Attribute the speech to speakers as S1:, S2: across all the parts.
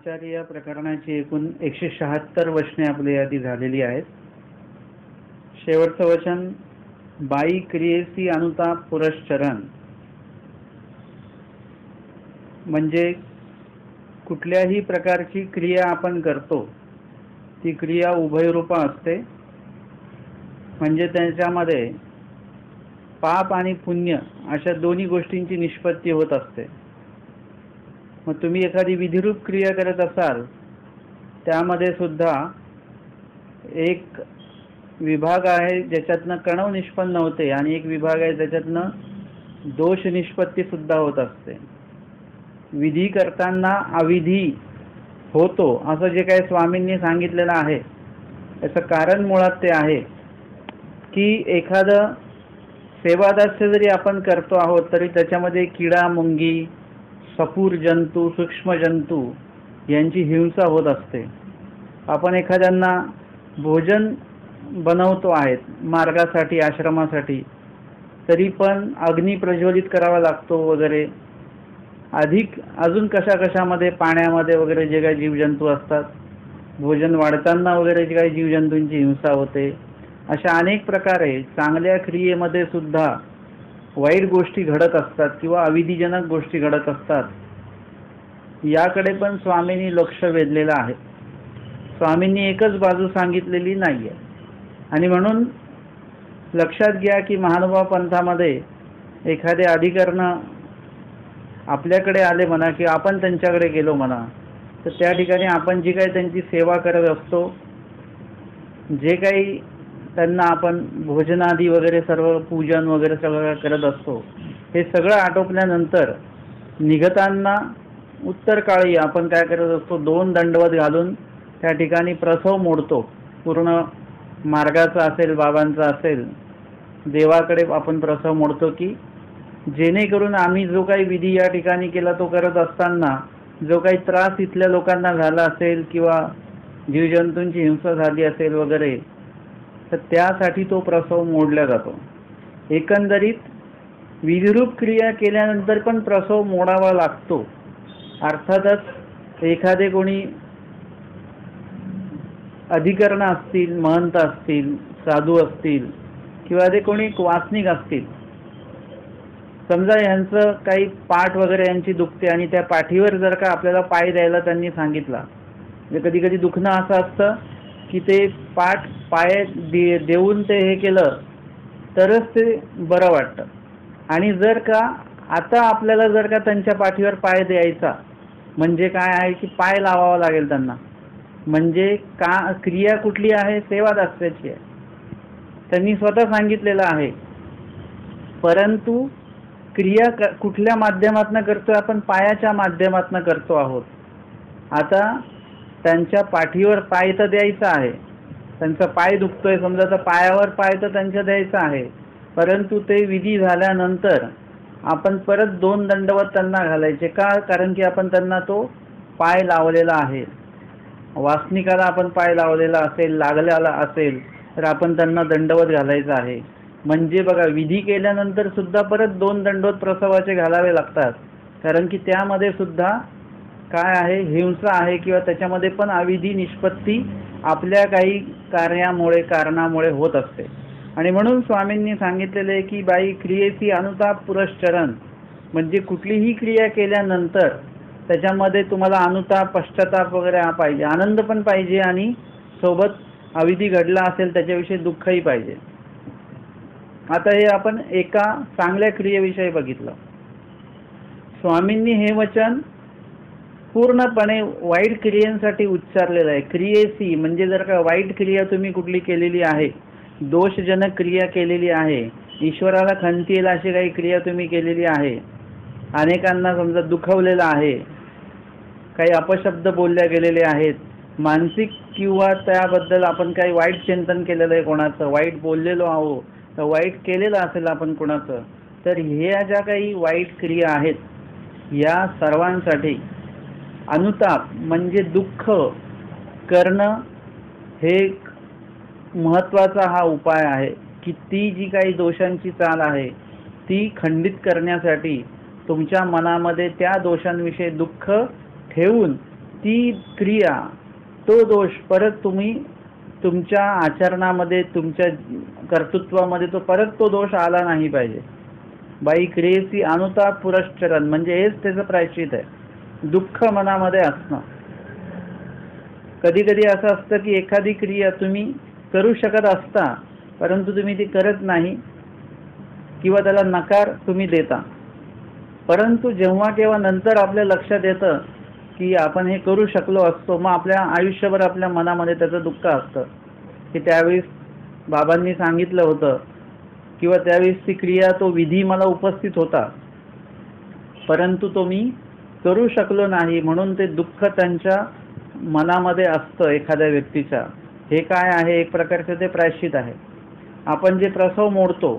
S1: आचार्य या प्रकरणाची एकूण 176 वचने आपल्या यादी झालेली आहेत। शेवटचं वचन बाई क्रियेसी अनुताप पुरश्चरण, म्हणजे कुठल्याही प्रकारची क्रिया आपण करतो ती क्रिया उभयरूपा असते, म्हणजे त्याच्यामध्ये पाप आणि पुण्य अशा दोन्ही गोष्टींची निष्पत्ती होत असते। मग तुम्ही एखादी विधिरूप क्रिया करत असाल त्यामध्ये सुद्धा एक विभाग आहे ज्याच्यातनं कणव निष्पन्न होते आणि एक विभाग आहे ज्याच्यातनं दोष निष्पत्ती सुद्धा होत असते। विधी करताना अविधी होतो असं जे काही स्वामींनी सांगितलेलं आहे त्याचं कारण मुळात ते आहे की एखादं सेवादास्य जरी आपण करतो आहोत तरी त्याच्यामध्ये किडा मुंगी सपूर जंतू सूक्ष्म जंतू यांची हिंसा होत असते। आपण एखाद्यांना भोजन बनवतो आहेत मार्गासाठी आश्रमासाठी तरी पण अग्नी प्रज्वलित करावा लागतो वगैरे, अजून कशामध्ये पाण्यामध्ये वगैरे जे काही जीवजंतू असतात, भोजन वाढताना वगैरे जे काही जीवजंतूंची हिंसा होते, अशा अनेक प्रकारे चांगल्या क्रियेमध्ये सुद्धा वाईट गोष्टी घडत असतात किंवा अविधीजनक गोष्टी घडत असतात। याकडे पण स्वामींनी लक्ष वेधलेलं आहे। स्वामींनी एकच बाजू सांगितलेली नाहीये आणि म्हणून लक्षात घ्या की महानुभाव पंथामध्ये एखादे अधिकरण आपल्याकडे आले म्हणा की आपण त्यांच्याकडे गेलो म्हणा, तर त्या ठिकाणी आपण जी काही त्यांची सेवा करत असतो, जे काही त्यांना आपण भोजनादी वगैरे सर्व पूजन वगैरे सगळं करत असतो, हे सगळं आटोपल्यानंतर निघताना उत्तर काळी आपण काय करत असतो, 2 दंडवत घालून त्या ठिकाणी प्रसव मोडतो। पूर्ण मार्गाचा असेल बाबांचा असेल देवाकडे आपण प्रसव मोडतो की जेणेकरून आम्ही जो काही विधी या ठिकाणी केला तो करत असताना जो काही त्रास इथल्या लोकांना झाला असेल किंवा जीवजंतूंची हिंसा झाली असेल वगैरे, तर त्यासाठी तो प्रसव मोडला जातो। एकंदरीत विधिरूप क्रिया केल्यानंतर पण प्रसव मोडावा लागतो। अर्थातच एखादे कोणी अधिकरण असतील, महंत असतील, साधू असतील किंवा ते कोणी वासनिक असतील, समजा यांचं काही पाठ वगैरे यांची दुखते आणि त्या पाठीवर जर का आपल्याला पाय द्यायला त्यांनी सांगितला, म्हणजे कधी कधी दुखणं असं असतं की ते पाय देऊन ते हे केलं तरच ते बरं वाटतं। आणि जर का आता आपल्याला जर का त्यांच्या पाठीवर पाय द्यायचा म्हणजे काय आहे की पाय लावावा लागेल त्यांना, म्हणजे का क्रिया कुठली आहे, सेवादास्याची आहे, त्यांनी स्वतः सांगितलेलं आहे। परंतु क्रिया कुठल्या माध्यमातून करतोय आपण, पायाच्या माध्यमातून करतो आहोत। आता त्यांच्या पाठीवर पाय तर द्यायचा आहे, त्यांचा पाय दुखतोय समजा तर पायावर पाय तर त्यांच्या द्यायचा आहे, परंतु ते विधी झाल्यानंतर आपण परत 2 दंडवत त्यांना घालायचे का, कारण की आपण त्यांना तो पाय लावलेला आहे। वासनिकाला आपण पाय लावलेला असेल, लागलेला असेल तर आपण त्यांना दंडवत घालायचा आहे। म्हणजे बघा विधी केल्यानंतर सुद्धा परत 2 दंडवत प्रसवाचे घालावे लागतात, कारण की त्यामध्ये सुद्धा काय आहे, हिंसा आहे किंवा त्याच्यामध्ये पण अविधी निष्पत्ती आपल्या काही कारणामुळे होत असते। आणि म्हणून स्वामींनी सांगितलेले की बाई क्रियेची अनुताप पुरश्चरण, म्हणजे कुठलीही क्रिया केल्यानंतर त्याच्यामध्ये तुम्हाला अनुताप पश्चाताप वगैरे हा पाहिजे, आनंद पण पाहिजे आणि सोबत अविधी घडला असेल त्याच्याविषयी दुःखही पाहिजे। आता हे आपण एका चांगल्या क्रियेविषयी बघितलं। स्वामींनी हे वचन पूर्णपणे वाईट क्रियांसाठी उच्चारलेलं आहे। क्रियेसी म्हणजे जर का वाईट क्रिया तुम्ही कुठली केलेली आहे, दोषजनक क्रिया केलेली आहे, ईश्वराला खंती येईल अशी काही क्रिया तुम्ही केलेली आहे, अनेकांना समजा दुखवलेलं आहे, काही अपशब्द बोलल्या गेलेले आहेत, मानसिक किंवा त्याबद्दल आपण काही वाईट चिंतन केलेलं आहे, कोणाचं वाईट बोललेलो आहो तर वाईट केलेलं असेल आपण कोणाचं, तर ह्या ज्या काही वाईट क्रिया आहेत या सर्वांसाठी अनुताप म्हणजे दुःख करणं हे महत्त्वाचा हा उपाय आहे की ती जी काही दोषांची चाल आहे ती खंडित करण्यासाठी तुमच्या मनामध्ये त्या दोषांविषयी दुःख ठेवून ती क्रिया, तो दोष परत तुम्ही तुमच्या आचरणामध्ये, तुमच्या कर्तृत्वामध्ये तो दोष आला नाही पाहिजे. बाई क्रियेची अनुता पुरश्चरण म्हणजे हेच त्याचं प्रायश्चित आहे, दुःख मनामध्ये असणं. कधी कधी असं असतं की एखादी क्रिया तुम्ही करू शकत असता, परंतु तुम्ही ती करत नाही किंवा त्याला नकार तुम्ही देता. परंतु जेव्हा केव्हा नंतर आपल्या लक्षात येतं की आपण हे करू शकलो असतो, मग आपल्या आयुष्यभर आपल्या मनामध्ये त्याचं दुःख असतं की त्यावेळेस बाबांनी सांगितलं होतं किंवा त्यावेळेस ती क्रिया, तो विधी मला उपस्थित होता, परंतु तो मी करू शकलो नाही, म्हणून ते दुःख त्यांच्या मनामध्ये असतं एखाद्या व्यक्तीच्या. हे काय आहे? एक प्रकारचं ते प्रायश्चित आहे. आपण जे प्रसव मोडतो,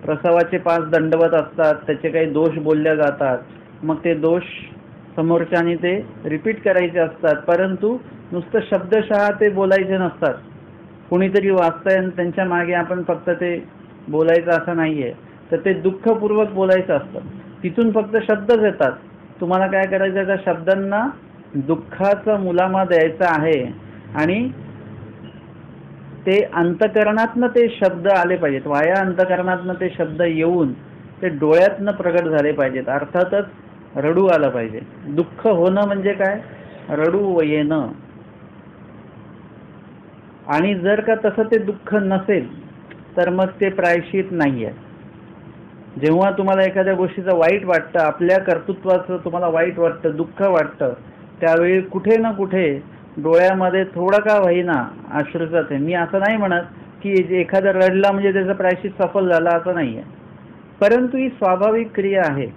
S1: प्रसवाचे 5 दंडवत असतात, त्याचे काही दोष बोलल्या जातात, मग ते दोष समोरच्याने ते रिपीट करायचे असतात, परंतु नुसतं शब्दशः ते बोलायचे नसतात. कुणीतरी वाचतंय आणि त्यांच्या मागे आपण फक्त ते बोलायचं असं नाहीये, तर ते दुःखपूर्वक बोलायचं असतं. तिथून फक्त शब्दच येतात. तुम्हाला काय करायचं आहे? त्या शब्दांना दुःखाचा मुलामा द्यायचा आहे आणि ते अंतकरणातनं ते शब्द आले पाहिजेत. वाया अंतकरणातनं ते शब्द येऊन ते डोळ्यातनं प्रगट झाले पाहिजेत. अर्थातच रडू आलं पाहिजे. दुःख होणं म्हणजे काय? रडू येणं. आणि जर का तसं ते दुःख नसेल तर मग ते प्रायश्चित नाही आहे. जेव्हा तुम्हाला एखाद्या गोष्टीचं वाईट वाटतं, आपल्या कर्तृत्वाचं तुम्हाला वाईट वाटतं, दुःख वाटतं, त्यावेळी कुठे ना कुठे डोळ्यामध्ये थोडं का होईना अश्रूच आहे. मी असं नाही म्हणत की एखादा रडला म्हणजे त्याचं प्रायश्चित सफल झालं, असं नाही आहे. परंतु ही स्वाभाविक क्रिया आहे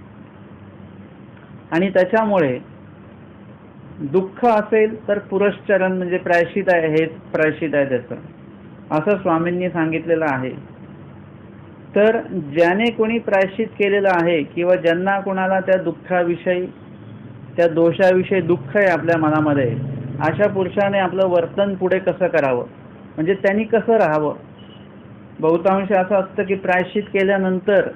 S1: आणि त्याच्यामुळे दुःख असेल तर पुरश्चरण म्हणजे प्रायश्चित आहे, हेच प्रायश्चित आहे त्याचं, असं स्वामींनी सांगितलेलं आहे. तर ज्याने कोणी प्रायश्चित केलेलं आहे किंवा ज्यांना कोणाला त्या दुःखाविषयी, त्या दोषाविषयी दुःख आहे आपल्या मनामध्ये, अशा पुरुषाने आपलं वर्तन पुढे कसं करावं, म्हणजे त्यांनी कसं राहावं. बहुतांश असं असतं की प्रायश्चित केल्यानंतर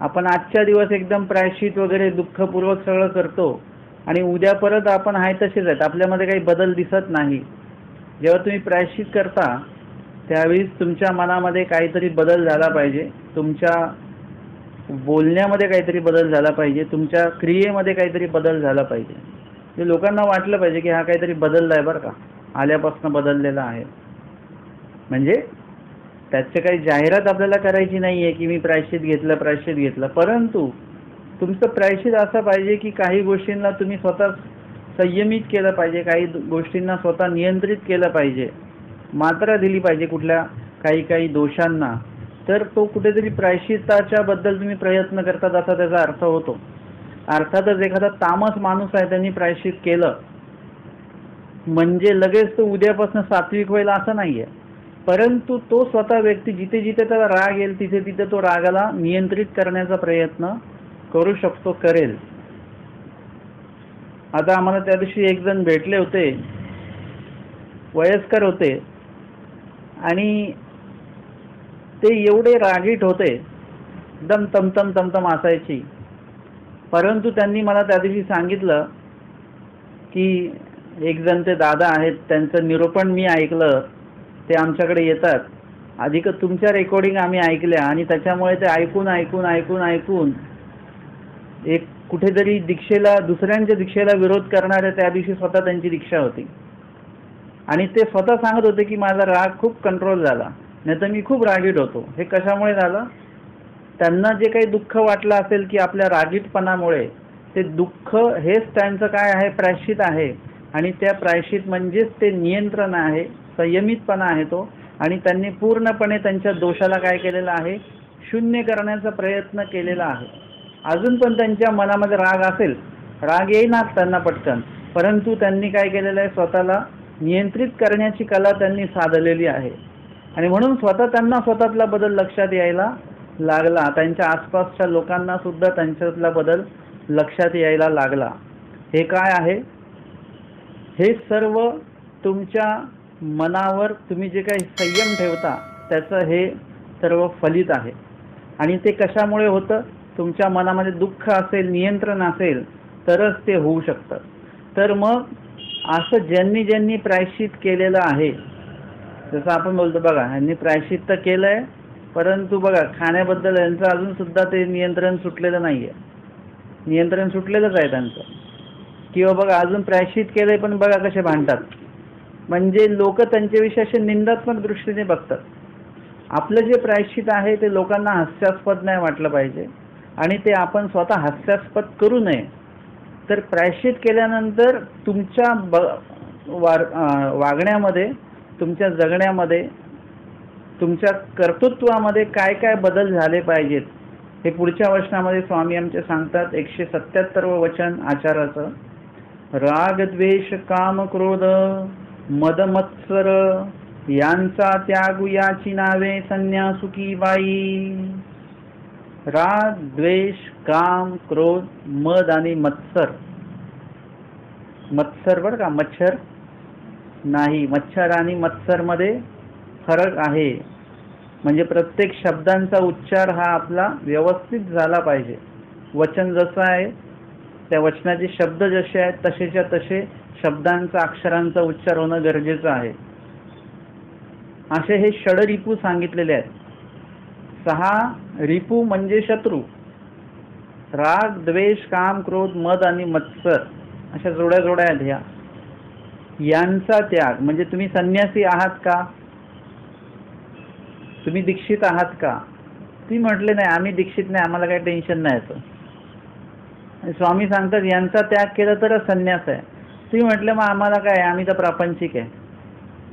S1: आपण आजच्या दिवस एकदम प्रायश्चित वगैरे दुःखपूर्वक सगळं करतो आणि उद्या परत आपण आहे तसेच आहेत, आपल्यामध्ये काही बदल दिसत नाही. जेव्हा तुम्ही प्रायश्चित करता त्यावेळीच तुमच्या मनामध्ये काहीतरी बदल झाला पाहिजे, तुमच्या बोलण्यामध्ये काहीतरी बदल झाला पाहिजे, तुमच्या क्रियेमध्ये काहीतरी बदल झाला पाहिजे. जे लोकांना वाटलं पाहिजे की हा काहीतरी बदलला आहे बरं का, आल्यापासून बदललेला आहे. म्हणजे त्याची काही जाहिरात आपल्याला करायची नाही आहे की मी प्रायश्चित घेतलं, परंतु तुमचं प्रायश्चित असं पाहिजे की काही गोष्टींना तुम्ही स्वतः संयमित केलं पाहिजे, काही गोष्टींना स्वतः नियंत्रित केलं पाहिजे, मात्रा दिली पाहिजे कुठल्या काही दोषांना. तर तो कुठेतरी प्रायश्चिताच्या बद्दल तुम्ही प्रयत्न करतात असा त्याचा अर्थ होतो. अर्थातच एखादा तामस माणूस आहे, त्यांनी प्रायश्चित केलं म्हणजे लगेच तो उद्यापासून सात्विक होईल असं नाहीये. परंतु तो स्वतः व्यक्ती जिथे जिथे त्याला राग येईल तिथे तिथे तो रागाला नियंत्रित करण्याचा प्रयत्न करू शकतो, करेल. आता आम्हाला त्या दिवशी एक जण भेटले होते, वयस्कर होते आणि ते एवढे रागीट होते, एकदम तमतम असायची. परंतु त्यांनी मला त्या दिवशी सांगितलं की एक जण ते दादा आहेत, त्यांचं निरूपण मी ऐकलं, ते आमच्याकडे येतात, अधिक तुमच्या रेकॉर्डिंग आम्ही ऐकल्या आणि त्याच्यामुळे ते ऐकून एक कुठेतरी दीक्षेला, दुसऱ्यांच्या दीक्षेला विरोध करणाऱ्या त्या दिवशी स्वतः त्यांची दीक्षा होती आणि ते स्वतः सांगत होते की माझा राग खूप कंट्रोल झाला, नाही तर मी खूप रागीट होतो. हे कशामुळे झालं? त्यांना जे काही दुःख वाटलं असेल की आपल्या रागीटपणामुळे, ते दुःख हेच त्यांचं काय आहे? प्रायश्चित आहे. आणि त्या प्रायश्चित म्हणजेच ते नियंत्रण आहे, संयमितपणा आहे तो. आणि त्यांनी पूर्णपणे त्यांच्या दोषाला काय केलेलं आहे? शून्य करण्याचा प्रयत्न केलेला आहे. अजून पण त्यांच्या मनामध्ये राग असेल, राग येईनाच त्यांना पटकन, परंतु त्यांनी काय केलेलं आहे? स्वतःला नियंत्रित करण्याची कला त्यांनी साधलेली आहे. आणि म्हणून त्यांना स्वतःतला बदल लक्षात यायला लागला, त्यांच्या आसपासच्या लोकांना सुद्धा त्यांच्यातला बदल लक्षात यायला लागला. हे काय आहे? हे सर्व तुमच्या मनावर तुम्ही जे काही संयम ठेवता त्याचं हे सर्व फलित आहे. आणि ते कशामुळे होतं? तुमच्या मनामध्ये दुःख असेल, नियंत्रण असेल तरच ते होऊ शकतं. तर मग असं ज्यांनी ज्यांनी प्रायश्चित केलेलं आहे, जसं आपण बोलतो बघा ह्यांनी प्रायश्चित तर केलंय, परंतु बघा खाण्याबद्दल यांचं अजून सुद्धा ते नियंत्रण सुटलेलं नाहीये. नियंत्रण सुटलेलंच आहे त्यांचं. किंवा बघा अजून प्रायश्चित केलंय पण बघा कसे भांडतात. म्हणजे लोक त्यांच्याविषयी असे निंदात्मक दृष्टीने बघतात. आपलं जे प्रायश्चित आहे ते लोकांना हास्यास्पद नाही वाटलं पाहिजे आणि ते आपण स्वतः हास्यास्पद करू नये. तर प्रायश्चित केल्यानंतर तुमच्या वागण्यामध्ये, तुमच्या जगण्यामध्ये, तुमच्या कर्तृत्वामध्ये काय काय बदल झाले पाहिजेत हे पुढच्या वचनामध्ये स्वामी आमचे सांगतात. 177वं वचन आचाराचं. राग द्वेष काम क्रोध मद मत्सर यांचा त्यागू याची नावे संन्यासुकी बाई. राग द्वेष काम क्रोध मद आणि मत्सर. मत्सर बरं का, मच्छर नाही. मच्छर आणि मत्सर मध्ये फरक आहे. म्हणजे प्रत्येक शब्दांचा उच्चार हा आपला व्यवस्थित झाला पाहिजे. वचन जसं आहे, त्या वचनाचे शब्द जसे आहेत तसेच्या तसे शब्दांचा, अक्षरांचा उच्चार होणं गरजेचं आहे. असे हे षडरिपू सांगितलेले आहेत. 6 रिपू म्हणजे शत्रू. राग द्वेष काम क्रोध मद आणि मत्सर अशा जोड्या जोड्या आहेत ह्या. यांचा त्याग म्हणजे तुम्ही संन्यासी आहात का, तुम्ही दीक्षित आहात का. ती म्हटले नाही आम्ही दीक्षित नाही, आम्हाला काही टेन्शन नाही याचं. स्वामी सांगतात यांचा त्याग केला तर संन्यास आहे. ती म्हटलं मग आम्हाला काय, आम्ही तर प्रापंचिक आहे,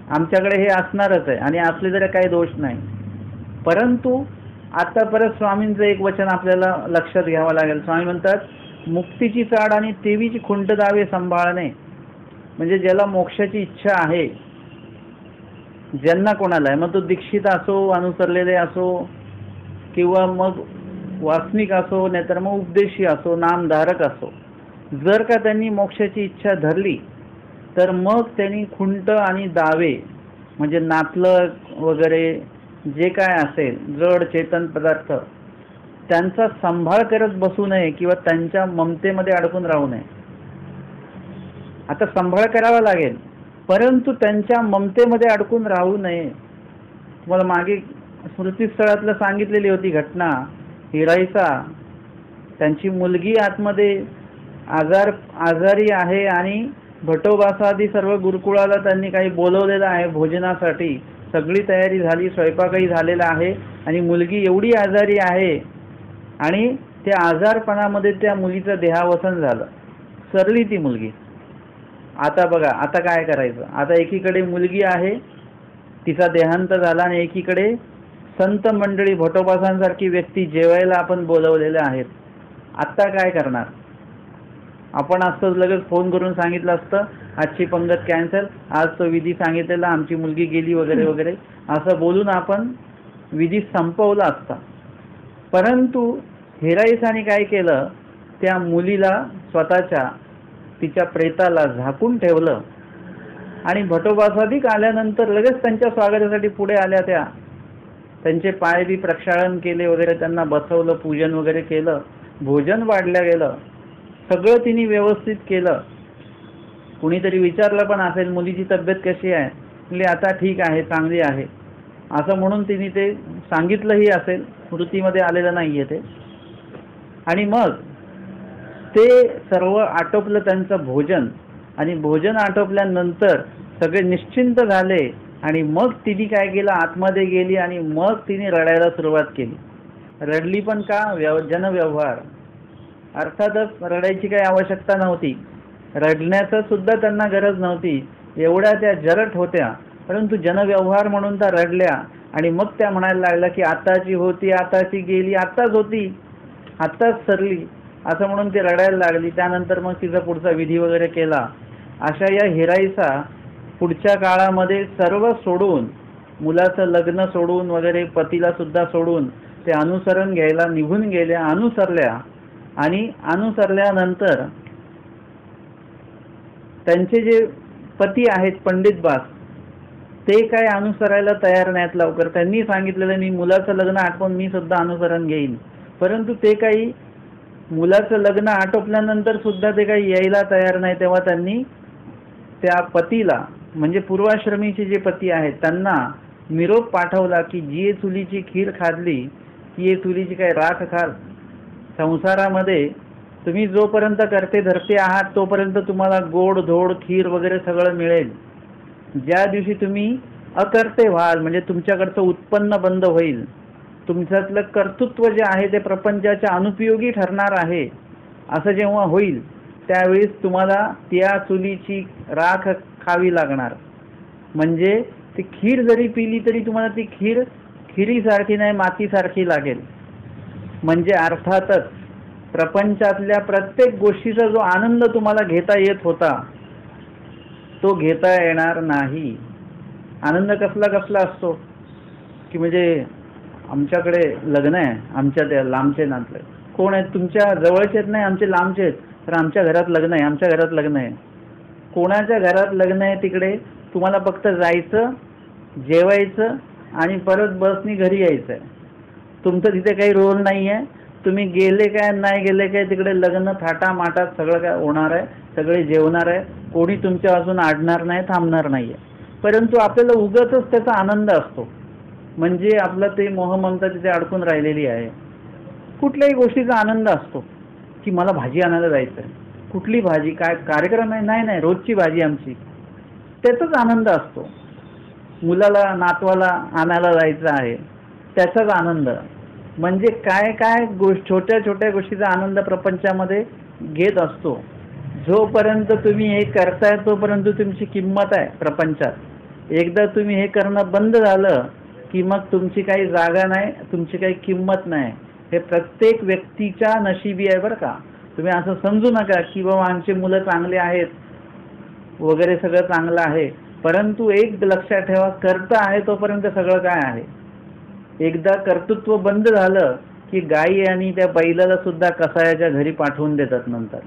S1: आमच्याकडे हे असणारच आहे आणि असले तरी काही दोष नाही. परंतु आता परत स्वामींचं एक वचन आपल्याला लक्षात घ्यावं लागेल. स्वामी म्हणतात मुक्तीची चाड आणि तेवीची खुंट दावे सांभाळणे. म्हणजे ज्याला मोक्षाची इच्छा आहे, ज्यांना कोणाला आहे, मग तो दीक्षित असो, अनुसरलेले असो, किंवा मग वासनिक असो, नाहीतर मग उपदेशी असो, नामधारक असो, जर का त्यांनी मोक्षाची इच्छा धरली तर मग त्यांनी खुंट आणि दावे म्हणजे नातलग वगैरे जे काय असेल जड चेतन पदार्थ त्यांचा सांभाळ करत बसू नये किंवा त्यांच्या ममतेमध्ये अडकून राहू नये. आता सांभाळ करावा लागेल परंतु त्यांच्या ममतेमध्ये अडकून राहू नये. तुम्हाला मागे स्मृतीस्थळातलं सांगितलेली होती घटना. हिराईचा त्यांची मुलगी आतमध्ये आजारी आहे आणि भटोबासादी सर्व गुरुकुळाला त्यांनी काही बोलवलेलं आहे भोजनासाठी. सगळी तयारी झाली, स्वयंपाकही झालेला आहे आणि मुलगी एवढी आजारी आहे आणि त्या आजारपणामध्ये त्या मुलीचं देहावसन झालं. सरली ती मुलगी. आता बघा आता काय करायचं. आता एकीकडे मुलगी आहे, तिचा देहांत झाला, आणि एकीकडे संत मंडळी भटोबासांसारखी व्यक्ती जेवायला आपण बोलवलेले आहेत. आता काय करणार. आपण असं लगेच फोन करून सांगितलं असतं आजची पंगत कॅन्सल, आज तो विधी सांगितलेला, आमची मुलगी गेली वगैरे वगैरे असं बोलून आपण विधी संपवला असता. परंतु हिराईसाने काय केलं, त्या मुलीला स्वतःच्या तिच्या प्रेताला झाकून ठेवलं आणि भटोबासाधिक आल्यानंतर लगेच त्यांच्या स्वागतासाठी पुढे आल्या. त्या त्यांचे पाय बी प्रक्षालन केले वगैरे, त्यांना बसवलं, पूजन वगैरे केलं, भोजन वाढलं गेलं, सगळं तिने व्यवस्थित केलं. कुणीतरी विचारलं पण असेल मुलीची तब्येत कशी आहे, म्हणजे आता ठीक आहे, चांगली आहे असं म्हणून तिने ते सांगितलंही असेल, स्मृतीमध्ये आलेलं नाहीये ते. आणि मग ते सर्व आटोपलं त्यांचं भोजन, आणि भोजन आटोपल्यानंतर सगळे निश्चिंत झाले आणि मग तिने काय केलं, आतमध्ये गेली आणि मग तिने रडायला सुरुवात केली. रडली पण का, जनव्यवहार. अर्थातच रडायची काही आवश्यकता नव्हती, रडण्याचं सुद्धा त्यांना गरज नव्हती, एवढ्या त्या जरट होत्या. परंतु जनव्यवहार म्हणून त्या रडल्या आणि मग त्या म्हणायला लागल्या की आताची होती, आताची गेली, आत्ताच होती, आत्ताच सरली, असं म्हणून ती रडायला लागली. त्यानंतर मग तिचा पुढचा विधी वगैरे केला. अशा या हिराईचा पुढच्या काळामध्ये सर्व सोडून, मुलाचं लग्न सोडून वगैरे, पतीला सुद्धा सोडून ते अनुसरण घ्यायला निघून गेल्या, अनुसरल्या. आणि अनुसरल्यानंतर त्यांचे जे पती आहेत पंडितबास, ते काय अनुसरायला तयार नाहीत लवकर. त्यांनी सांगितलेलं मी मुलाचं लग्न आठवून मी सुद्धा अनुसरण घेईन, परंतु ते काही मुलाचं लग्न आटोपल्यानंतर सुद्धा ते काही यायला तयार नाही, तेव्हा त्यांनी त्या पतीला म्हणजे पूर्वाश्रमीचे जे पती आहेत त्यांना निरोप पाठवला की जी चुलीची खीर खाल्ली ती चुलीची काय राख खाल. संसारामध्ये तुम्ही जोपर्यंत करते धरते आहात तोपर्यंत तुम्हाला गोड धोड खीर वगैरे सगळं मिळेल. ज्या दिवशी तुम्ही अकर्ते व्हाल म्हणजे तुमच्याकडचं उत्पन्न बंद होईल, तुमच्यातलं कर्तृत्व जे आहे ते प्रपंचाच्या अनुपयोगी ठरणार आहे असं जेव्हा होईल त्यावेळेस तुम्हाला त्या चुलीची राख खावी लागणार. म्हणजे ती खीर जरी पिली तरी तुम्हाला ती खीर खिरीसारखी नाही मातीसारखी लागेल. म्हणजे अर्थातच प्रपंचातल्या प्रत्येक गोष्टीचा जो आनंद तुम्हाला घेता येत होता तो घेता येणार नाही. आनंद कसला कसला असतो की म्हणजे आमच्याकडे लग्न आहे, आमच्या त्या लांबचे नातले कोण आहेत, तुमच्या जवळचे आहेत नाही आमचे लांबचे आहेत, तर आमच्या घरात लग्न आहे, आमच्या घरात लग्न आहे. कोणाच्या घरात लग्न आहे तिकडे तुम्हाला फक्त जायचं, जेवायचं आणि परत बसनी घरी यायचं आहे. तुमचं तिथे काही रोल नाही आहे. तुम्ही गेले काय नाही गेले काय तिकडे लग्न थाटामाटात सगळं काय होणार आहे, सगळे जेवणार आहे, कोणी तुमच्या अजून आडणार नाही, थांबणार नाही आहे. परंतु आपल्याला उगाचच त्याचा आनंद असतो. म्हणजे आपलं ते मोहममता तिथे अडकून राहिलेली आहे. कुठल्याही गोष्टीचा आनंद असतो की मला भाजी आणायला जायचं आहे, कुठली भाजी, काय कार्यक्रम आहे, नाही नाही रोजची भाजी आमची, त्याचाच आनंद असतो. मुलाला नातवाला आणायला जायचं आहे त्याचाच आनंद. म्हणजे काय काय छोट्या छोट्या गोष्टीचा आनंद प्रपंचामध्ये घेत असतो. जोपर्यंत तुम्ही हे करताय तोपर्यंत तुमची किंमत आहे प्रपंचात. एकदा तुम्ही हे करणं बंद झालं की मग तुमची काही जागा नाही, तुमची काही किंमत नाही. हे प्रत्येक व्यक्तीच्या नशिबी आहे बरं का. तुम्ही असं समजू नका की बाबा आमचे मुलं चांगले आहेत वगैरे सगळं चांगलं आहे. परंतु एक लक्षात ठेवा, कर्ता आहे तोपर्यंत सगळं काय आहे. एकदा कर्तृत्व बंद झालं की गायी आणि त्या बैलाला सुद्धा कसायाच्या घरी पाठवून देतात नंतर.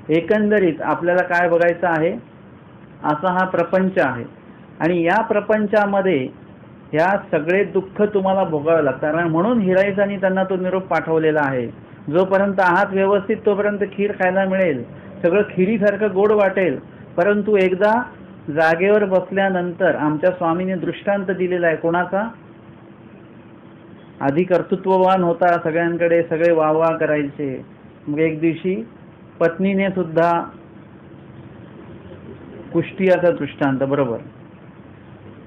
S1: एकंदरीत आपल्याला काय बघायचं आहे, असा हा प्रपंच आहे. आणि या प्रपंचामध्ये ह्या सगळे दुःख तुम्हाला भोगावं लागतात. आणि म्हणून हिराईचानी त्यांना तो निरोप पाठवलेला आहे. जोपर्यंत आहात व्यवस्थित तोपर्यंत खीर खायला मिळेल, सगळं खिरीसारखं गोड वाटेल. परंतु एकदा जागेवर बसल्यानंतर आमच्या स्वामीने दृष्टांत दिलेला आहे. कोणाचा? आधी कर्तृत्ववान होता, सगळ्यांकडे सगळे वाहवा करायचे. मग एक दिवशी पत्नीने सुद्धा कुष्टियाचा दृष्टांत, बरोबर,